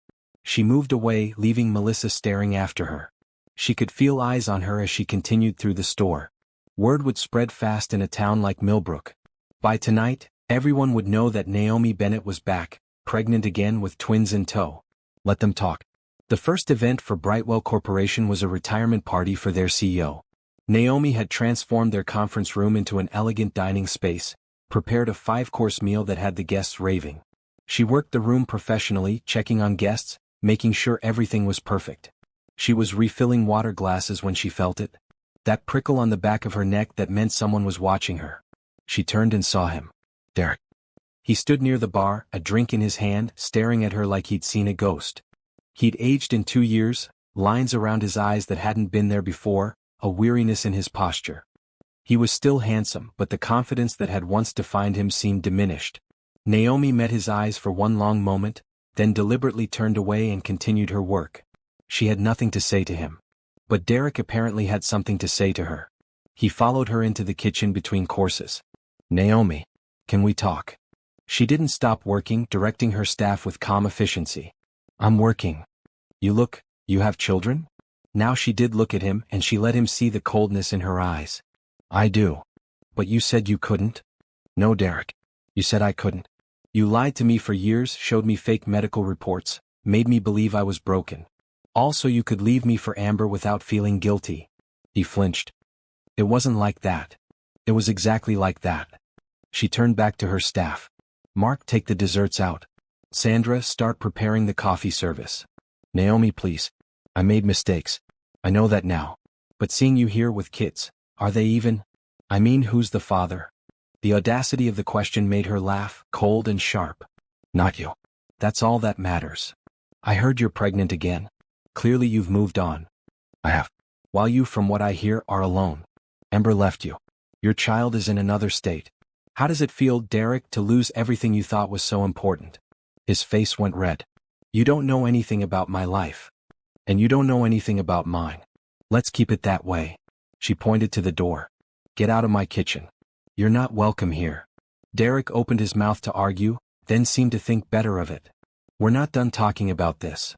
She moved away, leaving Melissa staring after her. She could feel eyes on her as she continued through the store. Word would spread fast in a town like Millbrook. By tonight, everyone would know that Naomi Bennett was back, pregnant again with twins in tow. Let them talk. The first event for Brightwell Corporation was a retirement party for their CEO. Naomi had transformed their conference room into an elegant dining space, prepared a 5-course meal that had the guests raving. She worked the room professionally, checking on guests, making sure everything was perfect. She was refilling water glasses when she felt it. That prickle on the back of her neck that meant someone was watching her. She turned and saw him. Derek. He stood near the bar, a drink in his hand, staring at her like he'd seen a ghost. He'd aged in 2 years, lines around his eyes that hadn't been there before, a weariness in his posture. He was still handsome, but the confidence that had once defined him seemed diminished. Naomi met his eyes for one long moment, then deliberately turned away and continued her work. She had nothing to say to him. But Derek apparently had something to say to her. He followed her into the kitchen between courses. "Naomi, can we talk?" She didn't stop working, directing her staff with calm efficiency. "I'm working." You have children?" Now she did look at him, and she let him see the coldness in her eyes. "I do." "But you said you couldn't?" "No, Derek. You said I couldn't. You lied to me for years, showed me fake medical reports, made me believe I was broken. Also, you could leave me for Amber without feeling guilty." He flinched. "It wasn't like that." "It was exactly like that." She turned back to her staff. "Mark, take the desserts out. Sandra, start preparing the coffee service. Naomi, please. I made mistakes. I know that now. But seeing you here with kids, are they even? I mean, who's the father?" The audacity of the question made her laugh, cold and sharp. "Not you. That's all that matters. I heard you're pregnant again. Clearly you've moved on." "I have. While you, from what I hear, are alone. Amber left you. Your child is in another state. How does it feel, Derek, to lose everything you thought was so important?" His face went red. "You don't know anything about my life. And you don't know anything about mine. Let's keep it that way." She pointed to the door. "Get out of my kitchen. You're not welcome here." Derek opened his mouth to argue, then seemed to think better of it. "We're not done talking about this."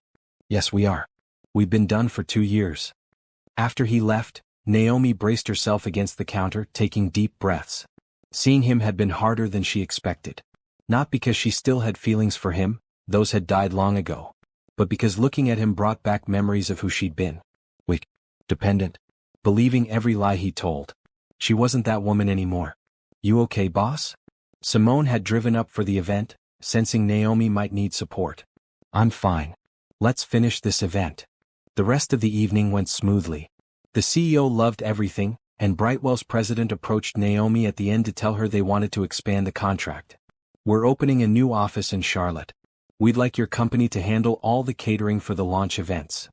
"Yes, we are. We've been done for 2 years. After he left, Naomi braced herself against the counter, taking deep breaths. Seeing him had been harder than she expected. Not because she still had feelings for him, those had died long ago. But because looking at him brought back memories of who she'd been. Weak, dependent, believing every lie he told. She wasn't that woman anymore. "You okay, boss?" Simone had driven up for the event, sensing Naomi might need support. "I'm fine. Let's finish this event." The rest of the evening went smoothly. The CEO loved everything, and Brightwell's president approached Naomi at the end to tell her they wanted to expand the contract. "We're opening a new office in Charlotte. We'd like your company to handle all the catering for the launch events."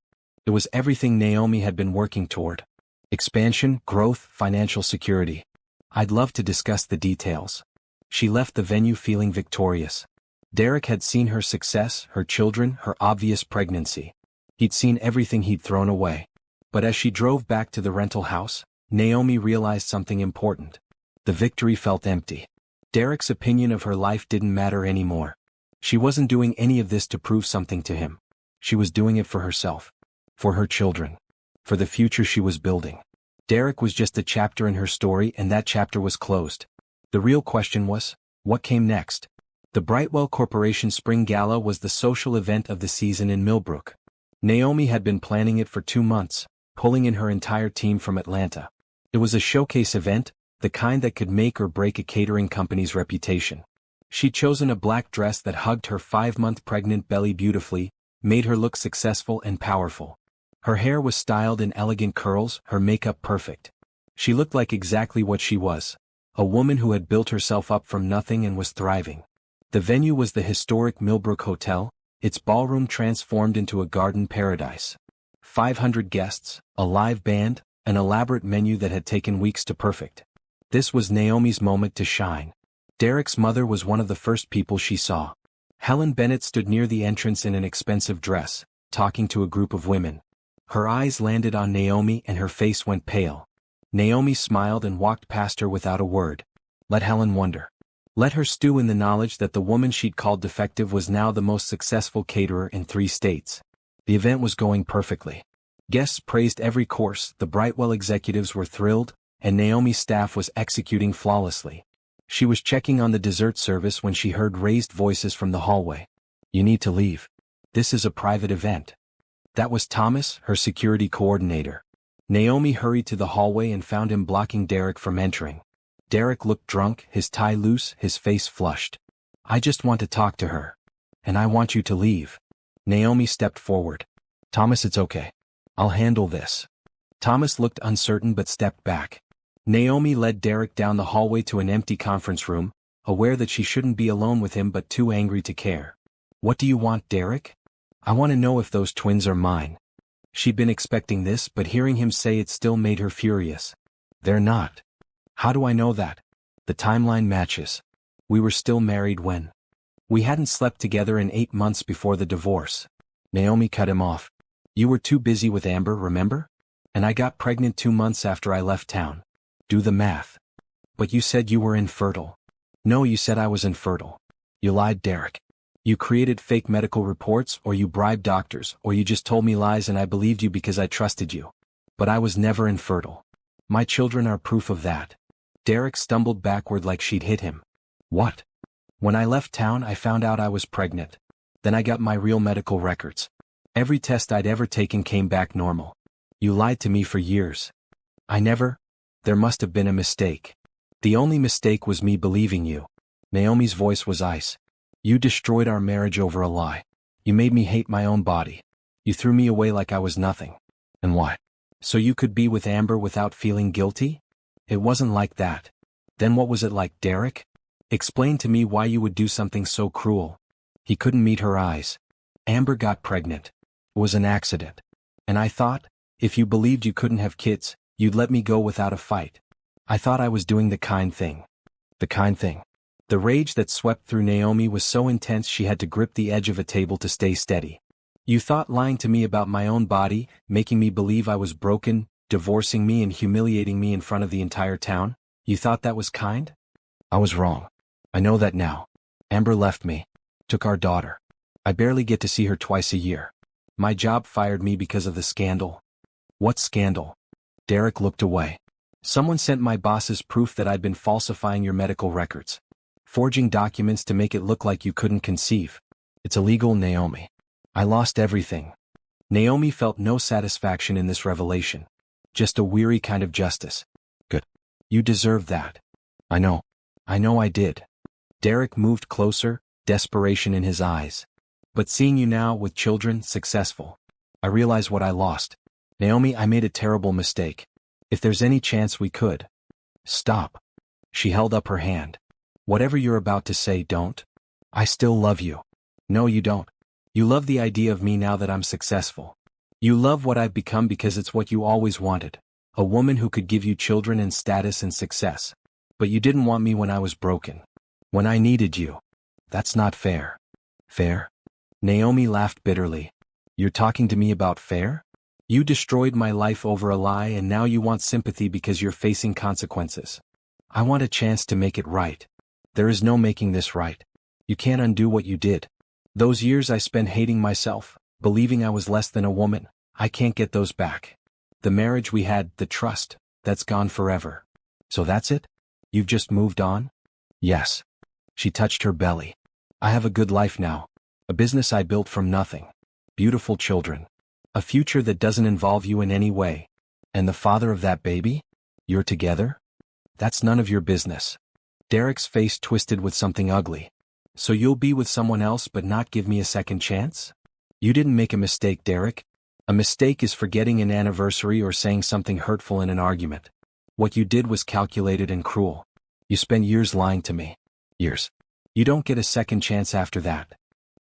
It was everything Naomi had been working toward. Expansion, growth, financial security. "I'd love to discuss the details." She left the venue feeling victorious. Derek had seen her success, her children, her obvious pregnancy. He'd seen everything he'd thrown away. But as she drove back to the rental house, Naomi realized something important. The victory felt empty. Derek's opinion of her life didn't matter anymore. She wasn't doing any of this to prove something to him. She was doing it for herself. For her children. For the future she was building. Derek was just a chapter in her story, and that chapter was closed. The real question was, what came next? The Brightwell Corporation Spring Gala was the social event of the season in Millbrook. Naomi had been planning it for 2 months, pulling in her entire team from Atlanta. It was a showcase event, the kind that could make or break a catering company's reputation. She'd chosen a black dress that hugged her 5-month pregnant belly beautifully, made her look successful and powerful. Her hair was styled in elegant curls, her makeup perfect. She looked like exactly what she was, a woman who had built herself up from nothing and was thriving. The venue was the historic Millbrook Hotel, its ballroom transformed into a garden paradise. 500 guests, a live band, an elaborate menu that had taken weeks to perfect. This was Naomi's moment to shine. Derek's mother was one of the first people she saw. Helen Bennett stood near the entrance in an expensive dress, talking to a group of women. Her eyes landed on Naomi and her face went pale. Naomi smiled and walked past her without a word. Let Helen wonder. Let her stew in the knowledge that the woman she'd called defective was now the most successful caterer in 3 states. The event was going perfectly. Guests praised every course, the Brightwell executives were thrilled, and Naomi's staff was executing flawlessly. She was checking on the dessert service when she heard raised voices from the hallway. You need to leave. This is a private event. That was Thomas, her security coordinator. Naomi hurried to the hallway and found him blocking Derek from entering. Derek looked drunk, his tie loose, his face flushed. I just want to talk to her. And I want you to leave. Naomi stepped forward. Thomas, it's okay. I'll handle this. Thomas looked uncertain but stepped back. Naomi led Derek down the hallway to an empty conference room, aware that she shouldn't be alone with him but too angry to care. What do you want, Derek? I want to know if those twins are mine. She'd been expecting this, but hearing him say it still made her furious. They're not. How do I know that? The timeline matches. We were still married when. We hadn't slept together in 8 months before the divorce. Naomi cut him off. You were too busy with Amber, remember? And I got pregnant 2 months after I left town. Do the math. But you said you were infertile. No, you said I was infertile. You lied, Derek. You created fake medical reports, or you bribed doctors, or you just told me lies and I believed you because I trusted you. But I was never infertile. My children are proof of that. Derek stumbled backward like she'd hit him. What? When I left town I found out I was pregnant. Then I got my real medical records. Every test I'd ever taken came back normal. You lied to me for years. I never. There must have been a mistake. The only mistake was me believing you. Naomi's voice was ice. You destroyed our marriage over a lie. You made me hate my own body. You threw me away like I was nothing. And why? So you could be with Amber without feeling guilty? It wasn't like that. Then what was it like, Derek? Explain to me why you would do something so cruel. He couldn't meet her eyes. Amber got pregnant. It was an accident. And I thought, if you believed you couldn't have kids, you'd let me go without a fight. I thought I was doing the kind thing. The kind thing. The rage that swept through Naomi was so intense she had to grip the edge of a table to stay steady. You thought lying to me about my own body, making me believe I was broken, divorcing me and humiliating me in front of the entire town? You thought that was kind? I was wrong. I know that now. Amber left me. Took our daughter. I barely get to see her twice a year. My job fired me because of the scandal. What scandal? Derek looked away. Someone sent my bosses proof that I'd been falsifying your medical records. Forging documents to make it look like you couldn't conceive. It's illegal, Naomi. I lost everything. Naomi felt no satisfaction in this revelation. Just a weary kind of justice. Good. You deserve that. I know. I know I did. Derek moved closer, desperation in his eyes. But seeing you now, with children, successful, I realize what I lost. Naomi, I made a terrible mistake. If there's any chance we could. Stop. She held up her hand. Whatever you're about to say, don't. I still love you. No, you don't. You love the idea of me now that I'm successful. You love what I've become because it's what you always wanted. A woman who could give you children and status and success. But you didn't want me when I was broken. When I needed you. That's not fair. Fair? Naomi laughed bitterly. You're talking to me about fair? You destroyed my life over a lie and now you want sympathy because you're facing consequences. I want a chance to make it right. There is no making this right. You can't undo what you did. Those years I spent hating myself, believing I was less than a woman, I can't get those back. The marriage we had, the trust, that's gone forever. So that's it? You've just moved on? Yes. She touched her belly. I have a good life now. A business I built from nothing. Beautiful children. A future that doesn't involve you in any way. And the father of that baby? You're together? That's none of your business. Derek's face twisted with something ugly. So you'll be with someone else but not give me a second chance? You didn't make a mistake, Derek. A mistake is forgetting an anniversary or saying something hurtful in an argument. What you did was calculated and cruel. You spent years lying to me. Years. You don't get a second chance after that.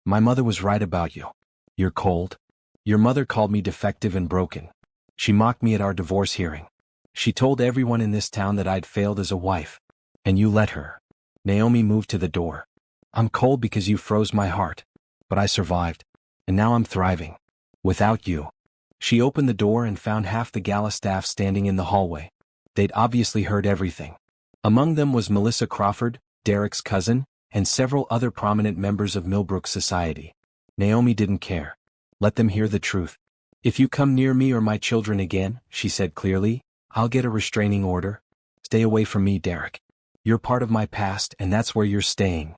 My mother was right about you. You're cold. Your mother called me defective and broken. She mocked me at our divorce hearing. She told everyone in this town that I'd failed as a wife. And you let her. Naomi moved to the door. I'm cold because you froze my heart. But I survived. And now I'm thriving. Without you. She opened the door and found half the gala staff standing in the hallway. They'd obviously heard everything. Among them was Melissa Crawford, Derek's cousin, and several other prominent members of Millbrook society. Naomi didn't care. Let them hear the truth. If you come near me or my children again, she said clearly, I'll get a restraining order. Stay away from me, Derek. You're part of my past and that's where you're staying.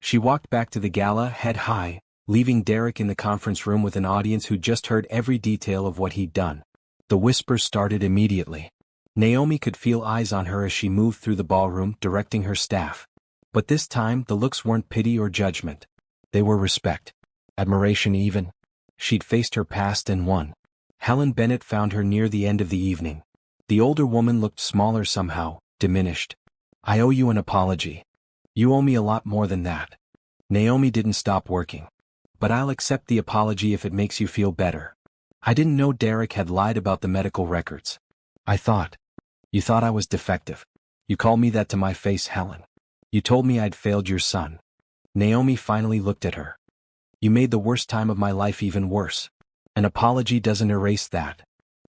She walked back to the gala, head high, leaving Derek in the conference room with an audience who just heard every detail of what he'd done. The whispers started immediately. Naomi could feel eyes on her as she moved through the ballroom, directing her staff. But this time, the looks weren't pity or judgment. They were respect. Admiration even. She'd faced her past and won. Helen Bennett found her near the end of the evening. The older woman looked smaller somehow, diminished. I owe you an apology. You owe me a lot more than that. Naomi didn't stop working. But I'll accept the apology if it makes you feel better. I didn't know Derek had lied about the medical records. You thought I was defective. You called me that to my face, Helen. You told me I'd failed your son. Naomi finally looked at her. You made the worst time of my life even worse. An apology doesn't erase that.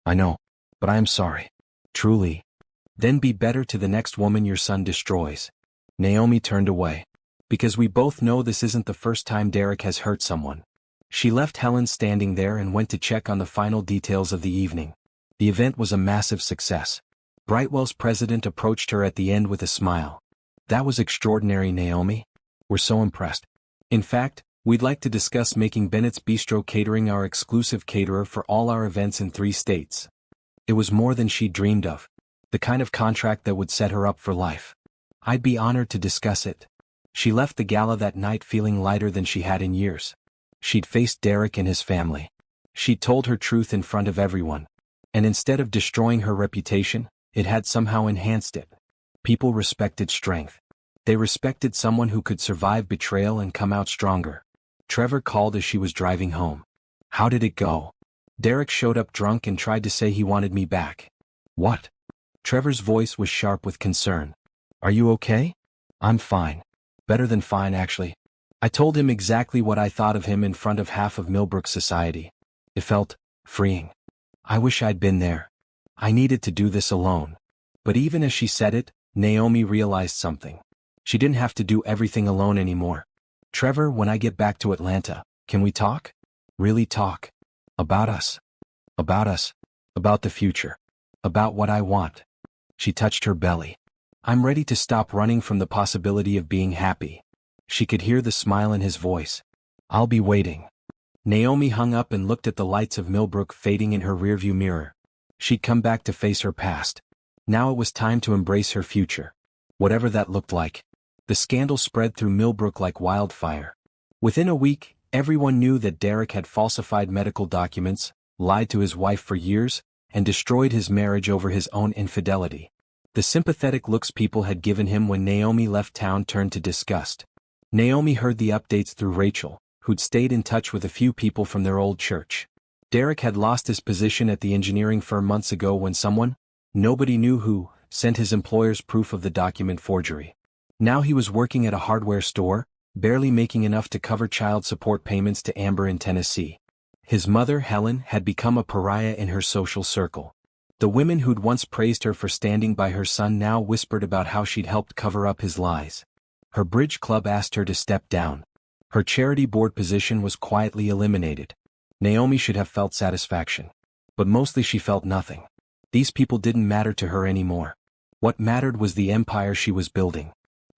I know, but I am sorry. Truly. Then be better to the next woman your son destroys. Naomi turned away. Because we both know this isn't the first time Derek has hurt someone. She left Helen standing there and went to check on the final details of the evening. The event was a massive success. Brightwell's president approached her at the end with a smile. That was extraordinary, Naomi. We're so impressed. In fact, we'd like to discuss making Bennett's Bistro Catering our exclusive caterer for all our events in 3 states. It was more than she dreamed of. The kind of contract that would set her up for life. I'd be honored to discuss it. She left the gala that night feeling lighter than she had in years. She'd faced Derek and his family. She'd told her truth in front of everyone. And instead of destroying her reputation, it had somehow enhanced it. People respected strength. They respected someone who could survive betrayal and come out stronger. Trevor called as she was driving home. How did it go? Derek showed up drunk and tried to say he wanted me back. What? Trevor's voice was sharp with concern. Are you okay? I'm fine. Better than fine, actually. I told him exactly what I thought of him in front of half of Millbrook society. It felt freeing. I wish I'd been there. I needed to do this alone. But even as she said it, Naomi realized something. She didn't have to do everything alone anymore. Trevor, when I get back to Atlanta, can we talk? Really talk. About us. About us. About the future. About what I want. She touched her belly. I'm ready to stop running from the possibility of being happy. She could hear the smile in his voice. I'll be waiting. Naomi hung up and looked at the lights of Millbrook fading in her rearview mirror. She'd come back to face her past. Now it was time to embrace her future. Whatever that looked like. The scandal spread through Millbrook like wildfire. Within a week, everyone knew that Derek had falsified medical documents, lied to his wife for years, and destroyed his marriage over his own infidelity. The sympathetic looks people had given him when Naomi left town turned to disgust. Naomi heard the updates through Rachel, who'd stayed in touch with a few people from their old church. Derek had lost his position at the engineering firm months ago when someone, nobody knew who, sent his employers proof of the document forgery. Now he was working at a hardware store, barely making enough to cover child support payments to Amber in Tennessee. His mother, Helen, had become a pariah in her social circle. The women who'd once praised her for standing by her son now whispered about how she'd helped cover up his lies. Her bridge club asked her to step down. Her charity board position was quietly eliminated. Naomi should have felt satisfaction. But mostly she felt nothing. These people didn't matter to her anymore. What mattered was the empire she was building.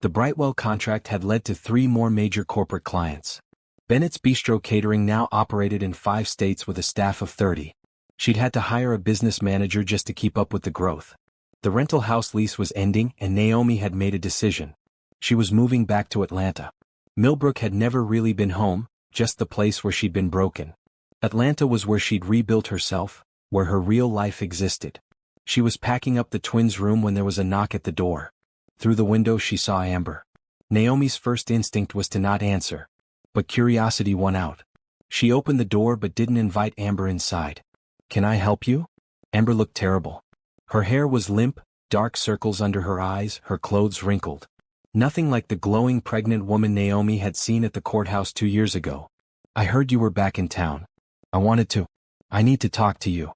The Brightwell contract had led to 3 more major corporate clients. Bennett's Bistro Catering now operated in 5 states with a staff of 30. She'd had to hire a business manager just to keep up with the growth. The rental house lease was ending and Naomi had made a decision. She was moving back to Atlanta. Millbrook had never really been home, just the place where she'd been broken. Atlanta was where she'd rebuilt herself, where her real life existed. She was packing up the twins' room when there was a knock at the door. Through the window she saw Amber. Naomi's first instinct was to not answer. But curiosity won out. She opened the door but didn't invite Amber inside. "Can I help you?" Amber looked terrible. Her hair was limp, dark circles under her eyes, her clothes wrinkled. Nothing like the glowing pregnant woman Naomi had seen at the courthouse 2 years ago. "I heard you were back in town. I need to talk to you.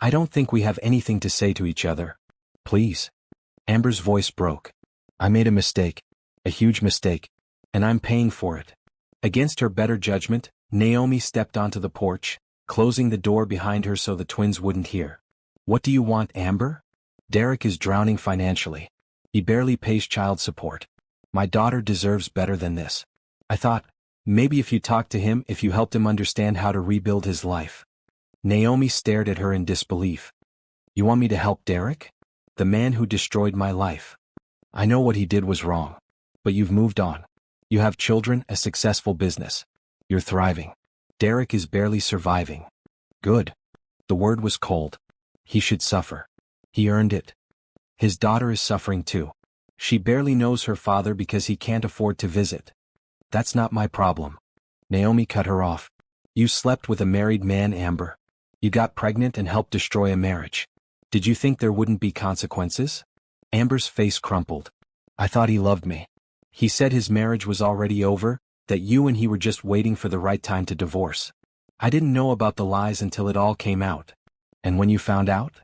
I don't think we have anything to say to each other. Please." Amber's voice broke. "I made a mistake. A huge mistake. And I'm paying for it." Against her better judgment, Naomi stepped onto the porch, closing the door behind her so the twins wouldn't hear. "What do you want, Amber?" "Derek is drowning financially. He barely pays child support. My daughter deserves better than this. I thought, maybe if you talked to him, if you helped him understand how to rebuild his life." Naomi stared at her in disbelief. "You want me to help Derek? The man who destroyed my life. I know what he did was wrong. But you've moved on. You have children, a successful business. You're thriving. Derek is barely surviving." "Good." The word was cold. "He should suffer. He earned it. His daughter is suffering too. She barely knows her father because he can't afford to visit." "That's not my problem." Naomi cut her off. "You slept with a married man, Amber. You got pregnant and helped destroy a marriage. Did you think there wouldn't be consequences?" Amber's face crumpled. "I thought he loved me. He said his marriage was already over, that you and he were just waiting for the right time to divorce. I didn't know about the lies until it all came out. And when you found out?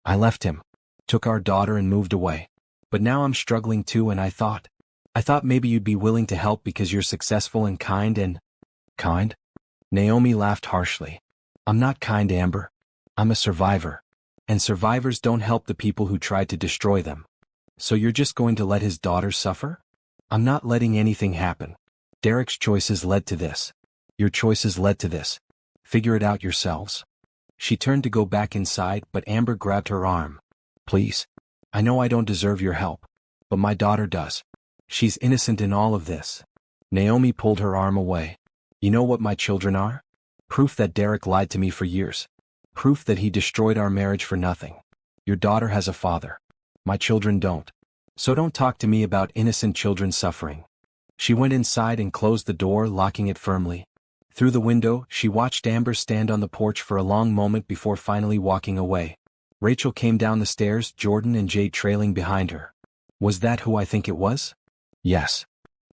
I left him, took our daughter and moved away. But now I'm struggling too and I thought maybe you'd be willing to help because you're successful and kind and..." "Kind?" Naomi laughed harshly. "I'm not kind, Amber. I'm a survivor. And survivors don't help the people who tried to destroy them. So you're just going to let his daughter suffer?" "I'm not letting anything happen. Derek's choices led to this. Your choices led to this. Figure it out yourselves." She turned to go back inside, but Amber grabbed her arm. "Please. I know I don't deserve your help. But my daughter does. She's innocent in all of this." Naomi pulled her arm away. "You know what my children are? Proof that Derek lied to me for years. Proof that he destroyed our marriage for nothing. Your daughter has a father. My children don't. So don't talk to me about innocent children suffering." She went inside and closed the door, locking it firmly. Through the window, she watched Amber stand on the porch for a long moment before finally walking away. Rachel came down the stairs, Jordan and Jade trailing behind her. "Was that who I think it was?" "Yes."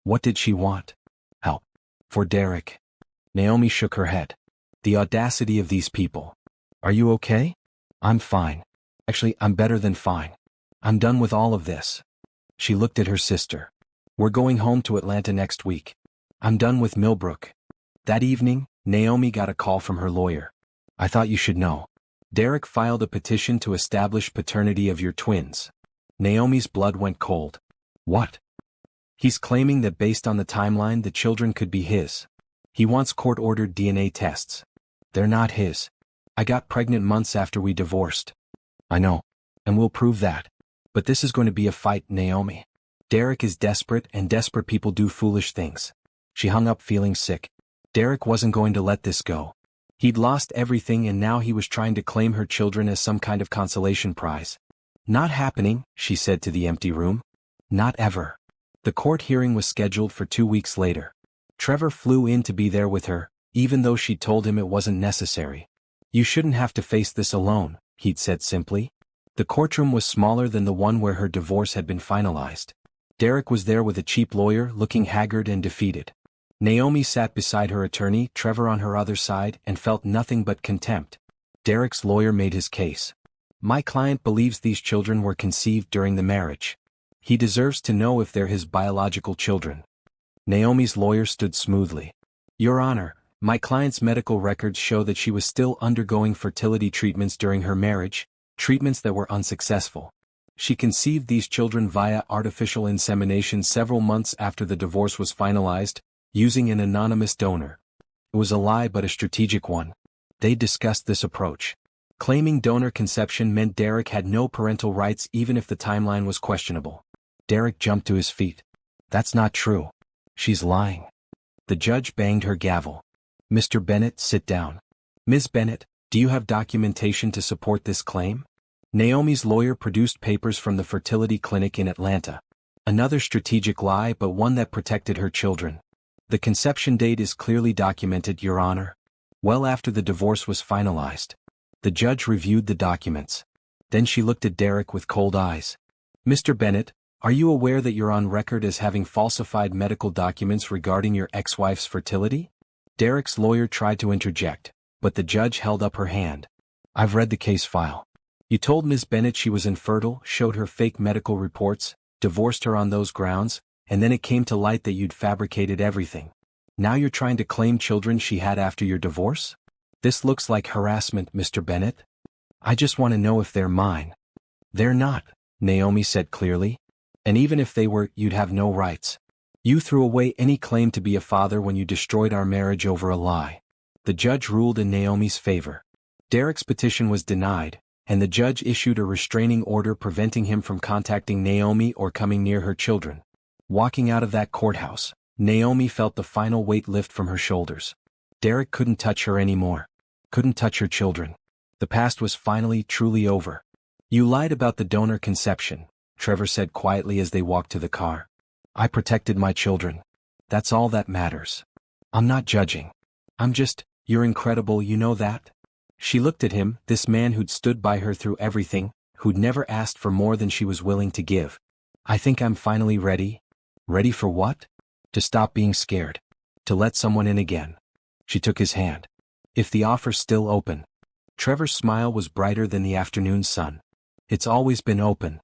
"What did she want?" "Help. For Derek." Naomi shook her head. The audacity of these people. "Are you okay?" "I'm fine. Actually, I'm better than fine. I'm done with all of this." She looked at her sister. "We're going home to Atlanta next week. I'm done with Millbrook." That evening, Naomi got a call from her lawyer. "I thought you should know. Derek filed a petition to establish paternity of your twins." Naomi's blood went cold. "What?" "He's claiming that based on the timeline the children could be his. He wants court-ordered DNA tests. They're not his. I got pregnant months after we divorced." "I know. And we'll prove that. But this is going to be a fight, Naomi. Derek is desperate and desperate people do foolish things." She hung up feeling sick. Derek wasn't going to let this go. He'd lost everything and now he was trying to claim her children as some kind of consolation prize. "Not happening," she said to the empty room. "Not ever." The court hearing was scheduled for 2 weeks later. Trevor flew in to be there with her, even though she'd told him it wasn't necessary. "You shouldn't have to face this alone," he'd said simply. The courtroom was smaller than the one where her divorce had been finalized. Derek was there with a cheap lawyer, looking haggard and defeated. Naomi sat beside her attorney, Trevor on her other side, and felt nothing but contempt. Derek's lawyer made his case. "My client believes these children were conceived during the marriage. He deserves to know if they're his biological children." Naomi's lawyer stood smoothly. "Your Honor, my client's medical records show that she was still undergoing fertility treatments during her marriage, treatments that were unsuccessful. She conceived these children via artificial insemination several months after the divorce was finalized, using an anonymous donor. It was a lie but a strategic one. They discussed this approach. Claiming donor conception meant Derek had no parental rights even if the timeline was questionable. Derek jumped to his feet. That's not true. She's lying. The judge banged her gavel. Mr. Bennett, sit down. Ms. Bennett, do you have documentation to support this claim? Naomi's lawyer produced papers from the fertility clinic in Atlanta. Another strategic lie, but one that protected her children. The conception date is clearly documented, Your Honor. Well after the divorce was finalized. The judge reviewed the documents. Then she looked at Derek with cold eyes. Mr. Bennett, are you aware that you're on record as having falsified medical documents regarding your ex-wife's fertility? Derek's lawyer tried to interject, but the judge held up her hand. I've read the case file. You told Ms. Bennett she was infertile, showed her fake medical reports, divorced her on those grounds, and then it came to light that you'd fabricated everything. Now you're trying to claim children she had after your divorce? This looks like harassment, Mr. Bennett. I just want to know if they're mine. They're not, Naomi said clearly. And even if they were, you'd have no rights. You threw away any claim to be a father when you destroyed our marriage over a lie. The judge ruled in Naomi's favor. Derek's petition was denied, and the judge issued a restraining order preventing him from contacting Naomi or coming near her children. Walking out of that courthouse, Naomi felt the final weight lift from her shoulders. Derek couldn't touch her anymore. Couldn't touch her children. The past was finally truly over. You lied about the donor conception, Trevor said quietly as they walked to the car. I protected my children. That's all that matters. I'm not judging. You're incredible, you know that? She looked at him, this man who'd stood by her through everything, who'd never asked for more than she was willing to give. I think I'm finally ready. Ready for what? To stop being scared. To let someone in again. She took his hand. If the offer's still open. Trevor's smile was brighter than the afternoon sun. It's always been open.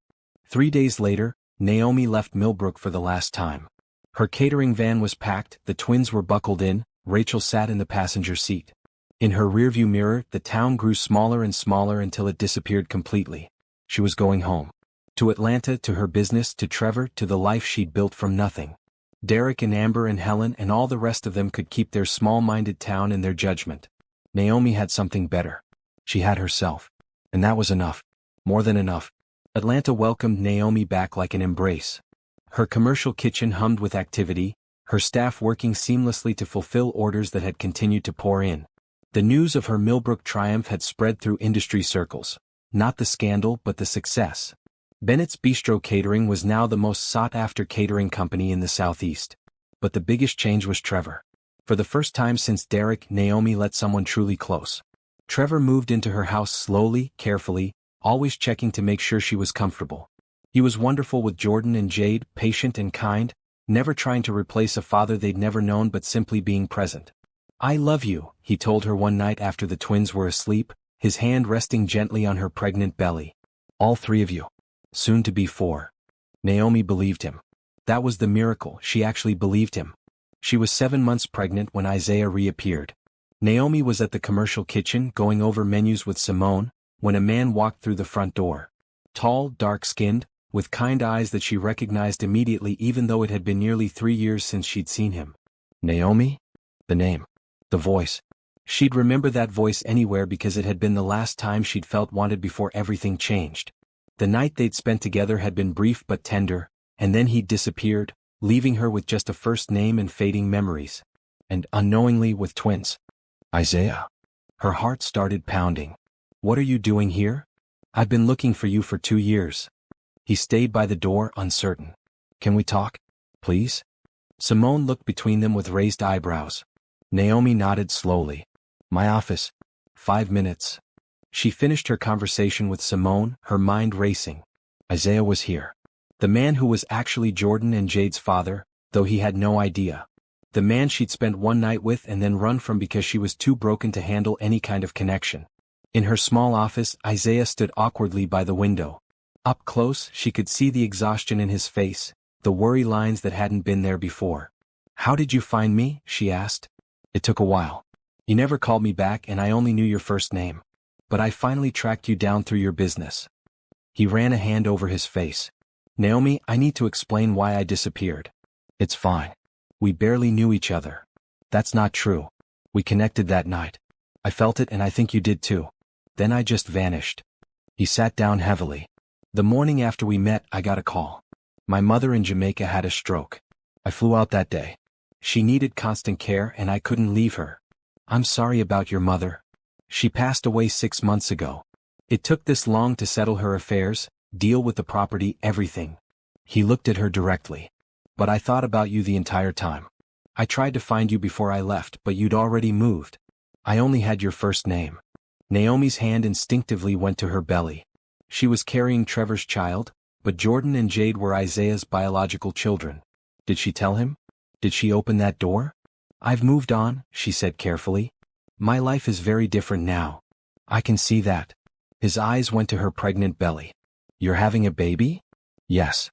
3 days later, Naomi left Millbrook for the last time. Her catering van was packed, the twins were buckled in, Rachel sat in the passenger seat. In her rearview mirror, the town grew smaller and smaller until it disappeared completely. She was going home. To Atlanta, to her business, to Trevor, to the life she'd built from nothing. Derek and Amber and Helen and all the rest of them could keep their small-minded town in their judgment. Naomi had something better. She had herself. And that was enough. More than enough. Atlanta welcomed Naomi back like an embrace. Her commercial kitchen hummed with activity, her staff working seamlessly to fulfill orders that had continued to pour in. The news of her Millbrook triumph had spread through industry circles. Not the scandal, but the success. Bennett's Bistro Catering was now the most sought-after catering company in the Southeast. But the biggest change was Trevor. For the first time since Derek, Naomi let someone truly close. Trevor moved into her house slowly, carefully, always checking to make sure she was comfortable. He was wonderful with Jordan and Jade, patient and kind, never trying to replace a father they'd never known but simply being present. I love you, he told her one night after the twins were asleep, his hand resting gently on her pregnant belly. All 3 of you. Soon to be 4. Naomi believed him. That was the miracle, she actually believed him. She was 7 months pregnant when Isaiah reappeared. Naomi was at the commercial kitchen going over menus with Simone, when a man walked through the front door. Tall, dark-skinned, with kind eyes that she recognized immediately even though it had been nearly 3 years since she'd seen him. Naomi? The name. The voice. She'd remember that voice anywhere because it had been the last time she'd felt wanted before everything changed. The night they'd spent together had been brief but tender, and then he'd disappeared, leaving her with just a first name and fading memories. And unknowingly with twins. Isaiah. Her heart started pounding. What are you doing here? I've been looking for you for 2 years. He stayed by the door, uncertain. Can we talk? Please? Simone looked between them with raised eyebrows. Naomi nodded slowly. My office. 5 minutes. She finished her conversation with Simone, her mind racing. Isaiah was here. The man who was actually Jordan and Jade's father, though he had no idea. The man she'd spent one night with and then run from because she was too broken to handle any kind of connection. In her small office, Isaiah stood awkwardly by the window. Up close, she could see the exhaustion in his face, the worry lines that hadn't been there before. How did you find me? She asked. It took a while. You never called me back and I only knew your first name. But I finally tracked you down through your business. He ran a hand over his face. Naomi, I need to explain why I disappeared. It's fine. We barely knew each other. That's not true. We connected that night. I felt it and I think you did too. Then I just vanished. He sat down heavily. The morning after we met, I got a call. My mother in Jamaica had a stroke. I flew out that day. She needed constant care and I couldn't leave her. I'm sorry about your mother. She passed away 6 months ago. It took this long to settle her affairs, deal with the property, everything. He looked at her directly. But I thought about you the entire time. I tried to find you before I left, but you'd already moved. I only had your first name. Naomi's hand instinctively went to her belly. She was carrying Trevor's child, but Jordan and Jade were Isaiah's biological children. Did she tell him? Did she open that door? I've moved on, she said carefully. My life is very different now. I can see that. His eyes went to her pregnant belly. You're having a baby? Yes.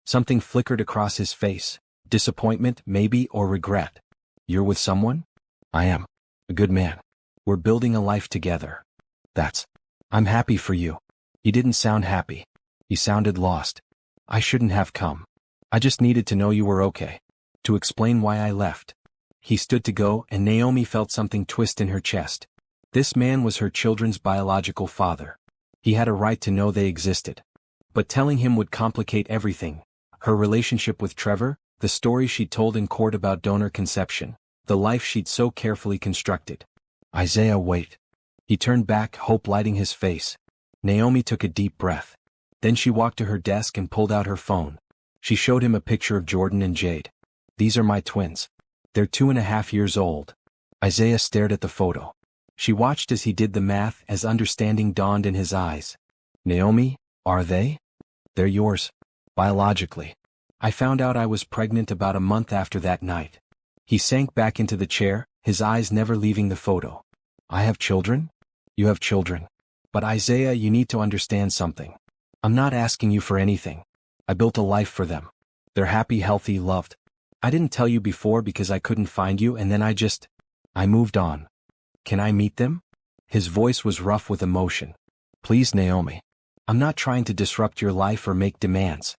Something flickered across his face. Disappointment, maybe, or regret. You're with someone? I am. A good man. We're building a life together. I'm happy for you. He didn't sound happy. He sounded lost. I shouldn't have come. I just needed to know you were okay. To explain why I left. He stood to go and Naomi felt something twist in her chest. This man was her children's biological father. He had a right to know they existed. But telling him would complicate everything. Her relationship with Trevor, the story she'd told in court about donor conception, the life she'd so carefully constructed. Isaiah, wait. He turned back, hope lighting his face. Naomi took a deep breath. Then she walked to her desk and pulled out her phone. She showed him a picture of Jordan and Jade. These are my twins. They're 2.5 years old. Isaiah stared at the photo. She watched as he did the math as understanding dawned in his eyes. Naomi, are they? They're yours. Biologically. I found out I was pregnant about a month after that night. He sank back into the chair, his eyes never leaving the photo. I have children? You have children. But Isaiah, you need to understand something. I'm not asking you for anything. I built a life for them. They're happy, healthy, loved. I didn't tell you before because I couldn't find you and then I moved on. Can I meet them? His voice was rough with emotion. Please, Naomi. I'm not trying to disrupt your life or make demands.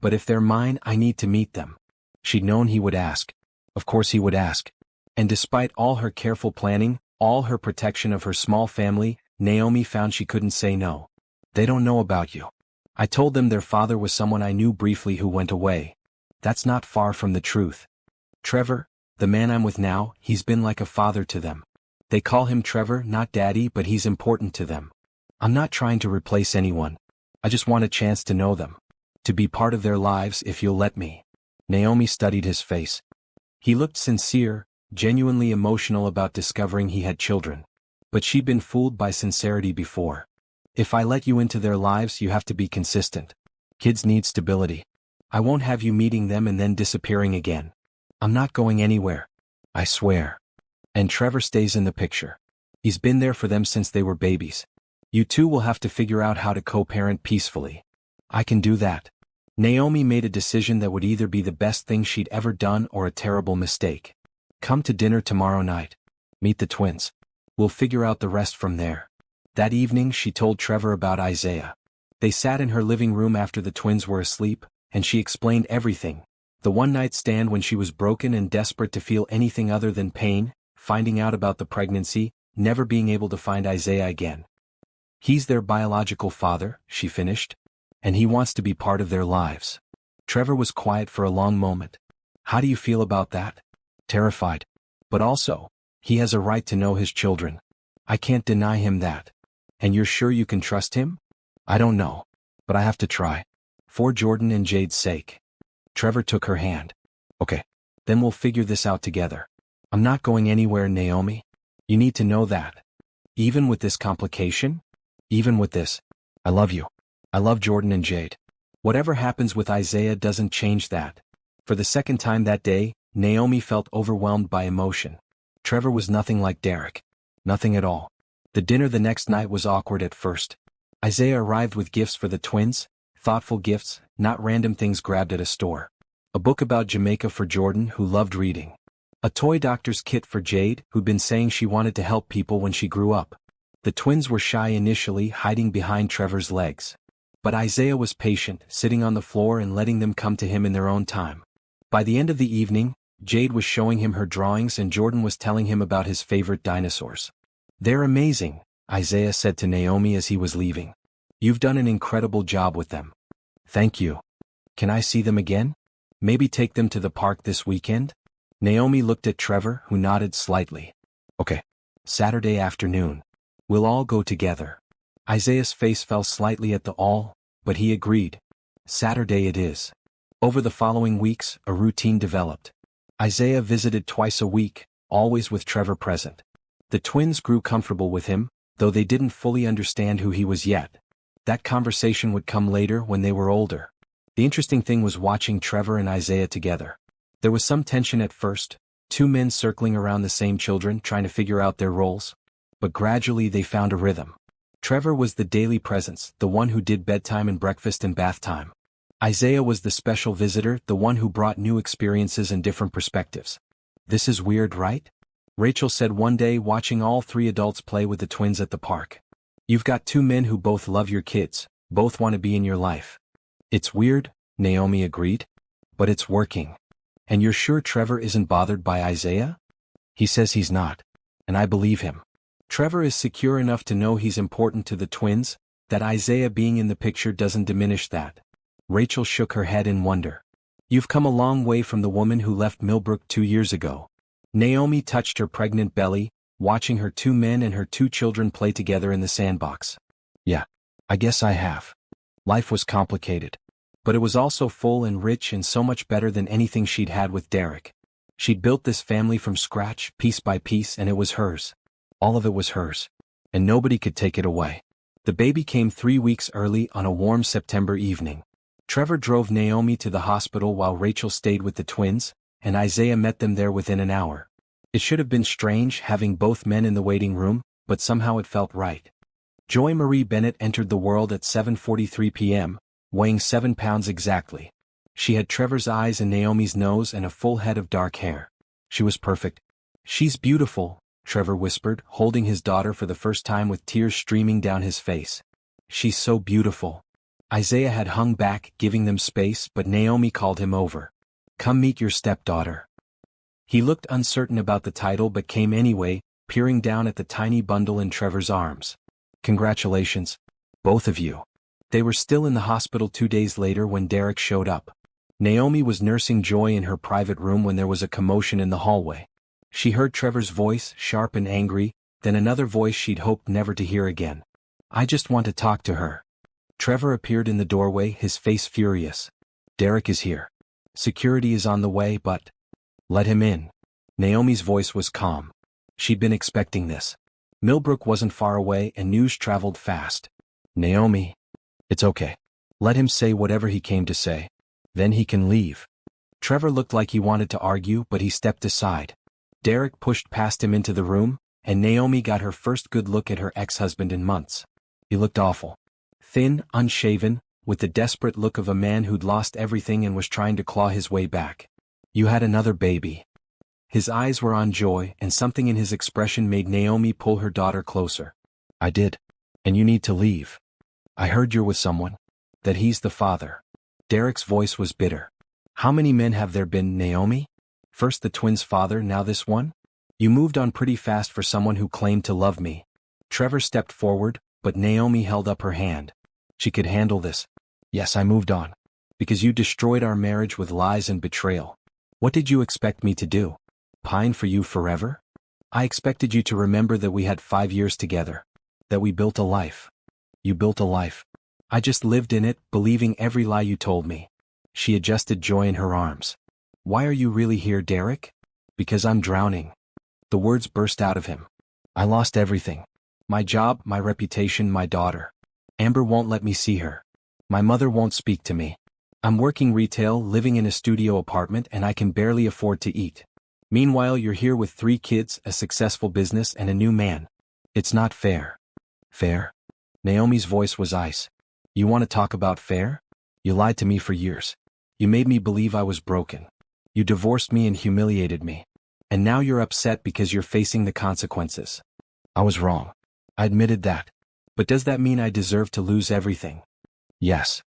But if they're mine, I need to meet them. She'd known he would ask. Of course he would ask. And despite all her careful planning, all her protection of her small family, Naomi found she couldn't say no. They don't know about you. I told them their father was someone I knew briefly who went away. That's not far from the truth. Trevor, the man I'm with now, he's been like a father to them. They call him Trevor, not Daddy, but he's important to them. I'm not trying to replace anyone. I just want a chance to know them. To be part of their lives if you'll let me. Naomi studied his face. He looked sincere, genuinely emotional about discovering he had children. But she'd been fooled by sincerity before. If I let you into their lives, you have to be consistent. Kids need stability. I won't have you meeting them and then disappearing again. I'm not going anywhere. I swear. And Trevor stays in the picture. He's been there for them since they were babies. You two will have to figure out how to co-parent peacefully. I can do that. Naomi made a decision that would either be the best thing she'd ever done or a terrible mistake. Come to dinner tomorrow night. Meet the twins. We'll figure out the rest from there. That evening she told Trevor about Isaiah. They sat in her living room after the twins were asleep, and she explained everything. The one-night stand when she was broken and desperate to feel anything other than pain, finding out about the pregnancy, never being able to find Isaiah again. He's their biological father, she finished. And he wants to be part of their lives. Trevor was quiet for a long moment. How do you feel about that? Terrified. But also, he has a right to know his children. I can't deny him that. And you're sure you can trust him? I don't know. But I have to try. For Jordan and Jade's sake. Trevor took her hand. Okay. Then we'll figure this out together. I'm not going anywhere, Naomi. You need to know that. Even with this complication? Even with this. I love you. I love Jordan and Jade. Whatever happens with Isaiah doesn't change that. For the second time that day, Naomi felt overwhelmed by emotion. Trevor was nothing like Derek. Nothing at all. The dinner the next night was awkward at first. Isaiah arrived with gifts for the twins, thoughtful gifts, not random things grabbed at a store. A book about Jamaica for Jordan, who loved reading. A toy doctor's kit for Jade, who'd been saying she wanted to help people when she grew up. The twins were shy initially, hiding behind Trevor's legs. But Isaiah was patient, sitting on the floor and letting them come to him in their own time. By the end of the evening, Jade was showing him her drawings and Jordan was telling him about his favorite dinosaurs. "They're amazing," Isaiah said to Naomi as he was leaving. "You've done an incredible job with them." "Thank you. Can I see them again? Maybe take them to the park this weekend?" Naomi looked at Trevor, who nodded slightly. "Okay. Saturday afternoon. We'll all go together." Isaiah's face fell slightly at the all, but he agreed. Saturday it is. Over the following weeks, a routine developed. Isaiah visited twice a week, always with Trevor present. The twins grew comfortable with him, though they didn't fully understand who he was yet. That conversation would come later when they were older. The interesting thing was watching Trevor and Isaiah together. There was some tension at first, two men circling around the same children trying to figure out their roles. But gradually they found a rhythm. Trevor was the daily presence, the one who did bedtime and breakfast and bath time. Isaiah was the special visitor, the one who brought new experiences and different perspectives. "This is weird, right?" Rachel said one day watching all three adults play with the twins at the park. "You've got two men who both love your kids, both want to be in your life." "It's weird," Naomi agreed. "But it's working." "And you're sure Trevor isn't bothered by Isaiah?" "He says he's not. And I believe him. Trevor is secure enough to know he's important to the twins, that Isaiah being in the picture doesn't diminish that." Rachel shook her head in wonder. "You've come a long way from the woman who left Millbrook 2 years ago." Naomi touched her pregnant belly, watching her two men and her two children play together in the sandbox. "Yeah, I guess I have. Life was complicated. But it was also full and rich and so much better than anything she'd had with Derek. She'd built this family from scratch, piece by piece, and it was hers. All of it was hers. And nobody could take it away." The baby came 3 weeks early on a warm September evening. Trevor drove Naomi to the hospital while Rachel stayed with the twins, and Isaiah met them there within an hour. It should have been strange having both men in the waiting room, but somehow it felt right. Joy Marie Bennett entered the world at 7:43 p.m., weighing 7 pounds exactly. She had Trevor's eyes and Naomi's nose and a full head of dark hair. She was perfect. "She's beautiful," Trevor whispered, holding his daughter for the first time with tears streaming down his face. "She's so beautiful." Isaiah had hung back, giving them space, but Naomi called him over. "Come meet your stepdaughter." He looked uncertain about the title but came anyway, peering down at the tiny bundle in Trevor's arms. "Congratulations. Both of you." They were still in the hospital 2 days later when Derek showed up. Naomi was nursing Joy in her private room when there was a commotion in the hallway. She heard Trevor's voice, sharp and angry, then another voice she'd hoped never to hear again. "I just want to talk to her." Trevor appeared in the doorway, his face furious. "Derek is here. Security is on the way, but—" "Let him in." Naomi's voice was calm. She'd been expecting this. Millbrook wasn't far away and news traveled fast. "Naomi. It's okay. Let him say whatever he came to say. Then he can leave." Trevor looked like he wanted to argue, but he stepped aside. Derek pushed past him into the room, and Naomi got her first good look at her ex-husband in months. He looked awful. Thin, unshaven, with the desperate look of a man who'd lost everything and was trying to claw his way back. "You had another baby." His eyes were on Joy, and something in his expression made Naomi pull her daughter closer. "I did. And you need to leave. I heard you're with someone. That he's the father." Derek's voice was bitter. "How many men have there been, Naomi? First the twins' father, now this one? You moved on pretty fast for someone who claimed to love me." Trevor stepped forward, but Naomi held up her hand. She could handle this. "Yes, I moved on. Because you destroyed our marriage with lies and betrayal. What did you expect me to do? Pine for you forever? I expected you to remember that we had 5 years together. That we built a life. You built a life. I just lived in it, believing every lie you told me." She adjusted Joy in her arms. "Why are you really here, Derek?" "Because I'm drowning." The words burst out of him. "I lost everything. My job, my reputation, my daughter. Amber won't let me see her. My mother won't speak to me. I'm working retail, living in a studio apartment, and I can barely afford to eat. Meanwhile, you're here with 3 kids, a successful business, and a new man. It's not fair." "Fair?" Naomi's voice was ice. "You want to talk about fair? You lied to me for years. You made me believe I was broken. You divorced me and humiliated me. And now you're upset because you're facing the consequences." "I was wrong. I admitted that. But does that mean I deserve to lose everything?" Yes.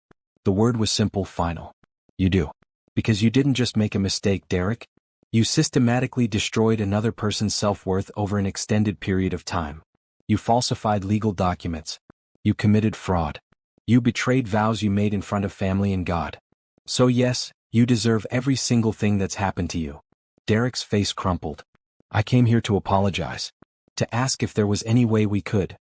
The word was simple, final. You do. Because you didn't just make a mistake, Derek. You systematically destroyed another person's self-worth over an extended period of time. You falsified legal documents. You committed fraud. You betrayed vows you made in front of family and God. So yes, you deserve every single thing that's happened to you. Derek's face crumpled. I came here to apologize. To ask if there was any way we could.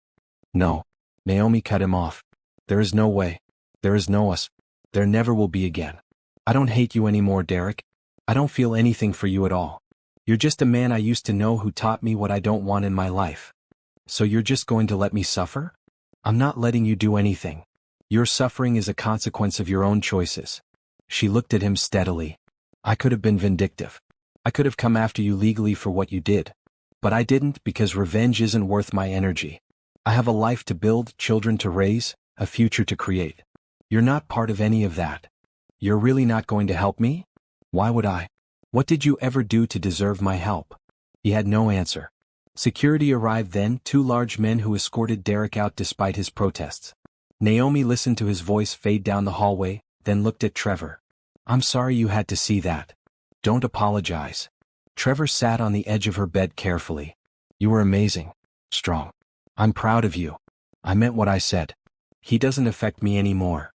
No. Naomi cut him off. There is no way. There is no us. There never will be again. I don't hate you anymore, Derek. I don't feel anything for you at all. You're just a man I used to know who taught me what I don't want in my life. So you're just going to let me suffer? I'm not letting you do anything. Your suffering is a consequence of your own choices. She looked at him steadily. I could have been vindictive. I could have come after you legally for what you did. But I didn't because revenge isn't worth my energy. I have a life to build, children to raise, a future to create. You're not part of any of that. You're really not going to help me? Why would I? What did you ever do to deserve my help? He had no answer. Security arrived then, two large men who escorted Derek out despite his protests. Naomi listened to his voice fade down the hallway, then looked at Trevor. I'm sorry you had to see that. Don't apologize. Trevor sat on the edge of her bed carefully. You were amazing. Strong. I'm proud of you. I meant what I said. He doesn't affect me anymore.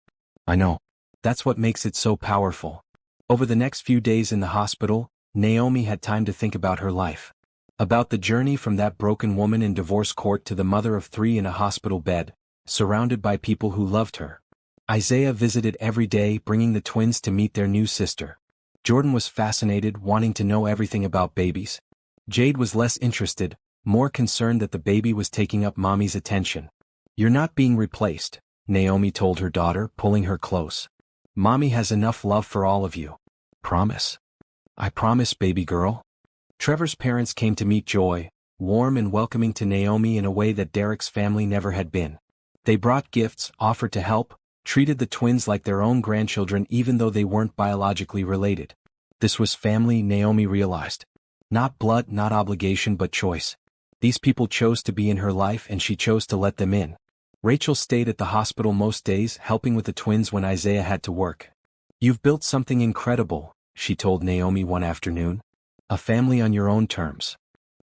I know. That's what makes it so powerful. Over the next few days in the hospital, Naomi had time to think about her life. About the journey from that broken woman in divorce court to the mother of 3 in a hospital bed, surrounded by people who loved her. Isaiah visited every day, bringing the twins to meet their new sister. Jordan was fascinated, wanting to know everything about babies. Jade was less interested, more concerned that the baby was taking up mommy's attention. You're not being replaced, Naomi told her daughter, pulling her close. Mommy has enough love for all of you. Promise? I promise, baby girl. Trevor's parents came to meet Joy, warm and welcoming to Naomi in a way that Derek's family never had been. They brought gifts, offered to help, treated the twins like their own grandchildren even though they weren't biologically related. This was family, Naomi realized. Not blood, not obligation, but choice. These people chose to be in her life and she chose to let them in. Rachel stayed at the hospital most days, helping with the twins when Isaiah had to work. You've built something incredible, she told Naomi one afternoon. A family on your own terms.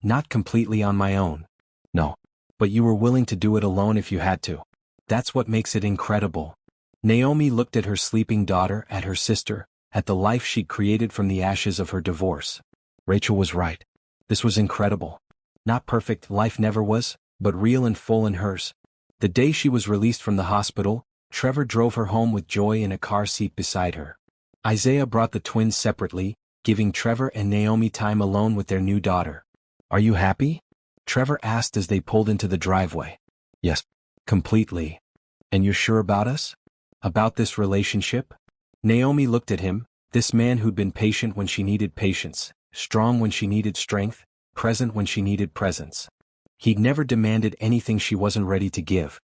Not completely on my own. No. But you were willing to do it alone if you had to. That's what makes it incredible. Naomi looked at her sleeping daughter, at her sister, at the life she'd created from the ashes of her divorce. Rachel was right. This was incredible. Not perfect, life never was, but real and full in hers. The day she was released from the hospital, Trevor drove her home with Joy in a car seat beside her. Isaiah brought the twins separately, giving Trevor and Naomi time alone with their new daughter. Are you happy? Trevor asked as they pulled into the driveway. Yes, completely. And you're sure about us? About this relationship? Naomi looked at him, this man who'd been patient when she needed patience, strong when she needed strength, present when she needed presence. He'd never demanded anything she wasn't ready to give.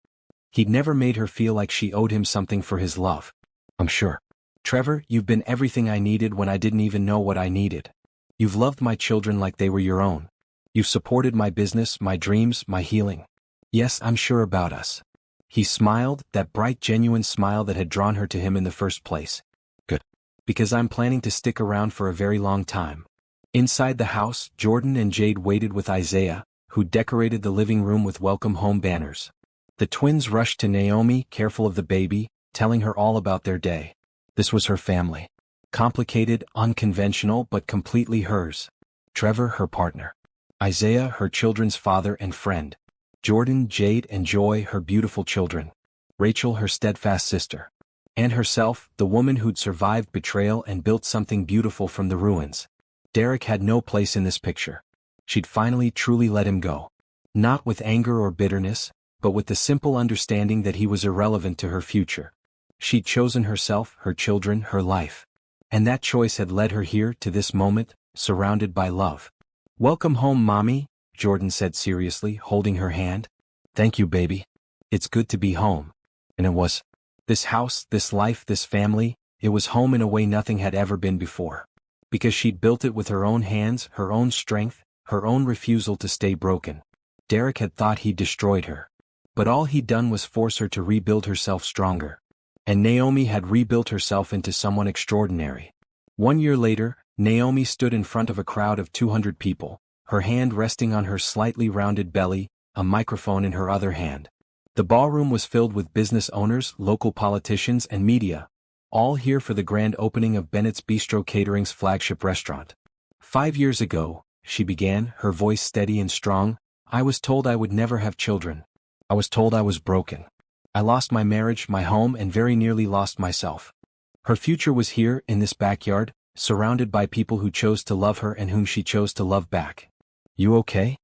He'd never made her feel like she owed him something for his love. I'm sure. Trevor, you've been everything I needed when I didn't even know what I needed. You've loved my children like they were your own. You've supported my business, my dreams, my healing. Yes, I'm sure about us. He smiled, that bright, genuine smile that had drawn her to him in the first place. Good. Because I'm planning to stick around for a very long time. Inside the house, Jordan and Jade waited with Isaiah, who decorated the living room with welcome home banners. The twins rushed to Naomi, careful of the baby, telling her all about their day. This was her family. Complicated, unconventional, but completely hers. Trevor, her partner. Isaiah, her children's father and friend. Jordan, Jade, and Joy, her beautiful children. Rachel, her steadfast sister. And herself, the woman who'd survived betrayal and built something beautiful from the ruins. Derek had no place in this picture. She'd finally truly let him go. Not with anger or bitterness, but with the simple understanding that he was irrelevant to her future. She'd chosen herself, her children, her life. And that choice had led her here to this moment, surrounded by love. Welcome home, Mommy, Jordan said seriously, holding her hand. Thank you, baby. It's good to be home. And it was. This house, this life, this family, it was home in a way nothing had ever been before. Because she'd built it with her own hands, her own strength, her own refusal to stay broken. Derek had thought he'd destroyed her. But all he'd done was force her to rebuild herself stronger. And Naomi had rebuilt herself into someone extraordinary. 1 year later, Naomi stood in front of a crowd of 200 people, her hand resting on her slightly rounded belly, a microphone in her other hand. The ballroom was filled with business owners, local politicians, and media, all here for the grand opening of Bennett's Bistro Catering's flagship restaurant. 5 years ago, she began, her voice steady and strong, I was told I would never have children. I was told I was broken. I lost my marriage, my home, and very nearly lost myself. Her future was here, in this backyard, surrounded by people who chose to love her and whom she chose to love back. You okay?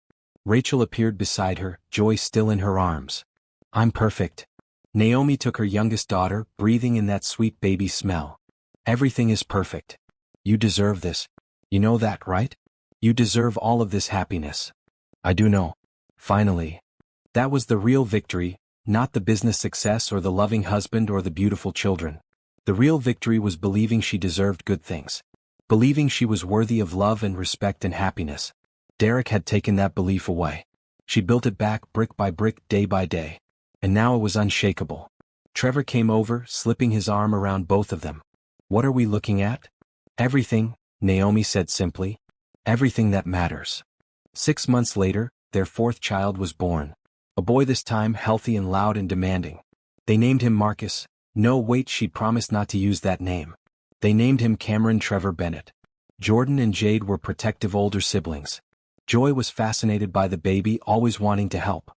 Rachel appeared beside her, joy still in her arms. I'm perfect. Naomi took her youngest daughter, breathing in that sweet baby smell. Everything is perfect. You deserve this. You know that, right? You deserve all of this happiness. I do know. Finally. That was the real victory, not the business success or the loving husband or the beautiful children. The real victory was believing she deserved good things. Believing she was worthy of love and respect and happiness. Derek had taken that belief away. She built it back brick by brick, day by day. And now it was unshakable. Trevor came over, slipping his arm around both of them. What are we looking at? Everything, Naomi said simply. Everything that matters. 6 months later, their fourth child was born. A boy this time healthy and loud and demanding. They named him Marcus. No, wait, she promised not to use that name. They named him Cameron Trevor Bennett. Jordan and Jade were protective older siblings. Joy was fascinated by the baby, always wanting to help.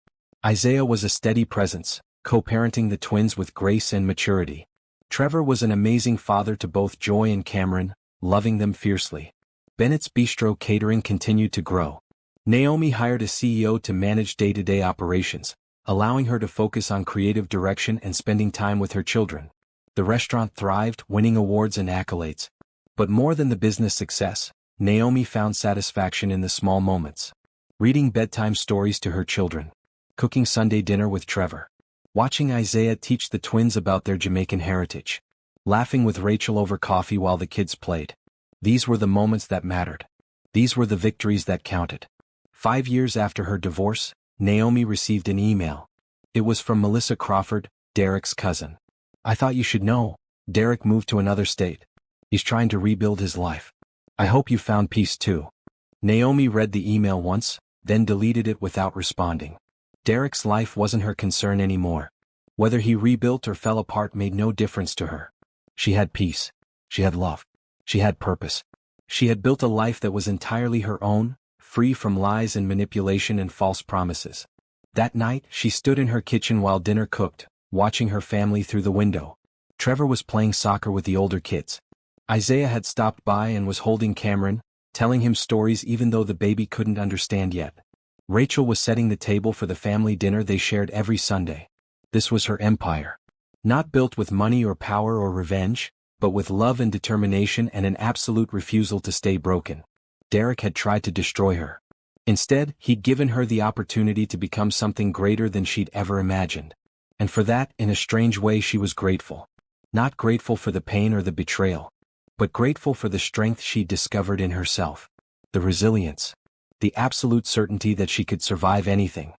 Isaiah was a steady presence, co-parenting the twins with grace and maturity. Trevor was an amazing father to both Joy and Cameron, loving them fiercely. Bennett's Bistro Catering continued to grow. Naomi hired a CEO to manage day-to-day operations, allowing her to focus on creative direction and spending time with her children. The restaurant thrived, winning awards and accolades. But more than the business success, Naomi found satisfaction in the small moments. Reading bedtime stories to her children. Cooking Sunday dinner with Trevor. Watching Isaiah teach the twins about their Jamaican heritage. Laughing with Rachel over coffee while the kids played. These were the moments that mattered. These were the victories that counted. 5 years after her divorce, Naomi received an email. It was from Melissa Crawford, Derek's cousin. I thought you should know. Derek moved to another state. He's trying to rebuild his life. I hope you found peace too. Naomi read the email once, then deleted it without responding. Derek's life wasn't her concern anymore. Whether he rebuilt or fell apart made no difference to her. She had peace. She had love. She had purpose. She had built a life that was entirely her own, free from lies and manipulation and false promises. That night, she stood in her kitchen while dinner cooked, watching her family through the window. Trevor was playing soccer with the older kids. Isaiah had stopped by and was holding Cameron, telling him stories even though the baby couldn't understand yet. Rachel was setting the table for the family dinner they shared every Sunday. This was her empire. Not built with money or power or revenge, but with love and determination and an absolute refusal to stay broken. Derek had tried to destroy her. Instead, he'd given her the opportunity to become something greater than she'd ever imagined. And for that, in a strange way, she was grateful. Not grateful for the pain or the betrayal, but grateful for the strength she'd discovered in herself. The resilience. The absolute certainty that she could survive anything.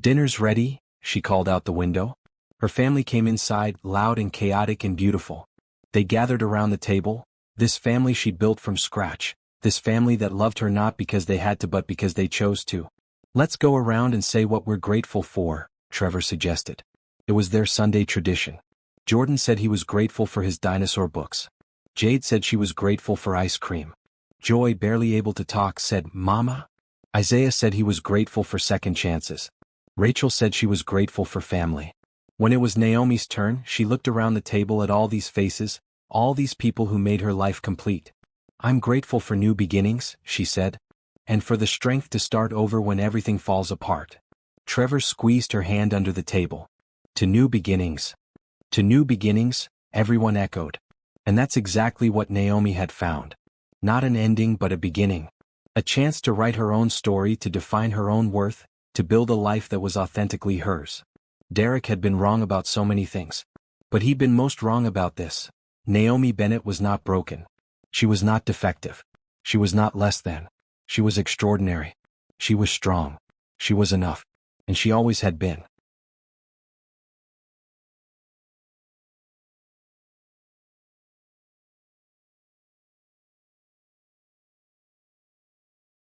Dinner's ready, she called out the window. Her family came inside, loud and chaotic and beautiful. They gathered around the table, this family she built from scratch, this family that loved her not because they had to but because they chose to. Let's go around and say what we're grateful for, Trevor suggested. It was their Sunday tradition. Jordan said he was grateful for his dinosaur books. Jade said she was grateful for ice cream. Joy, barely able to talk, said, Mama? Isaiah said he was grateful for second chances. Rachel said she was grateful for family. When it was Naomi's turn, she looked around the table at all these faces, all these people who made her life complete. I'm grateful for new beginnings, she said, and for the strength to start over when everything falls apart. Trevor squeezed her hand under the table. To new beginnings. To new beginnings, everyone echoed. And that's exactly what Naomi had found. Not an ending but a beginning. A chance to write her own story, to define her own worth, to build a life that was authentically hers. Derek had been wrong about so many things. But he'd been most wrong about this. Naomi Bennett was not broken. She was not defective. She was not less than. She was extraordinary. She was strong. She was enough. And she always had been.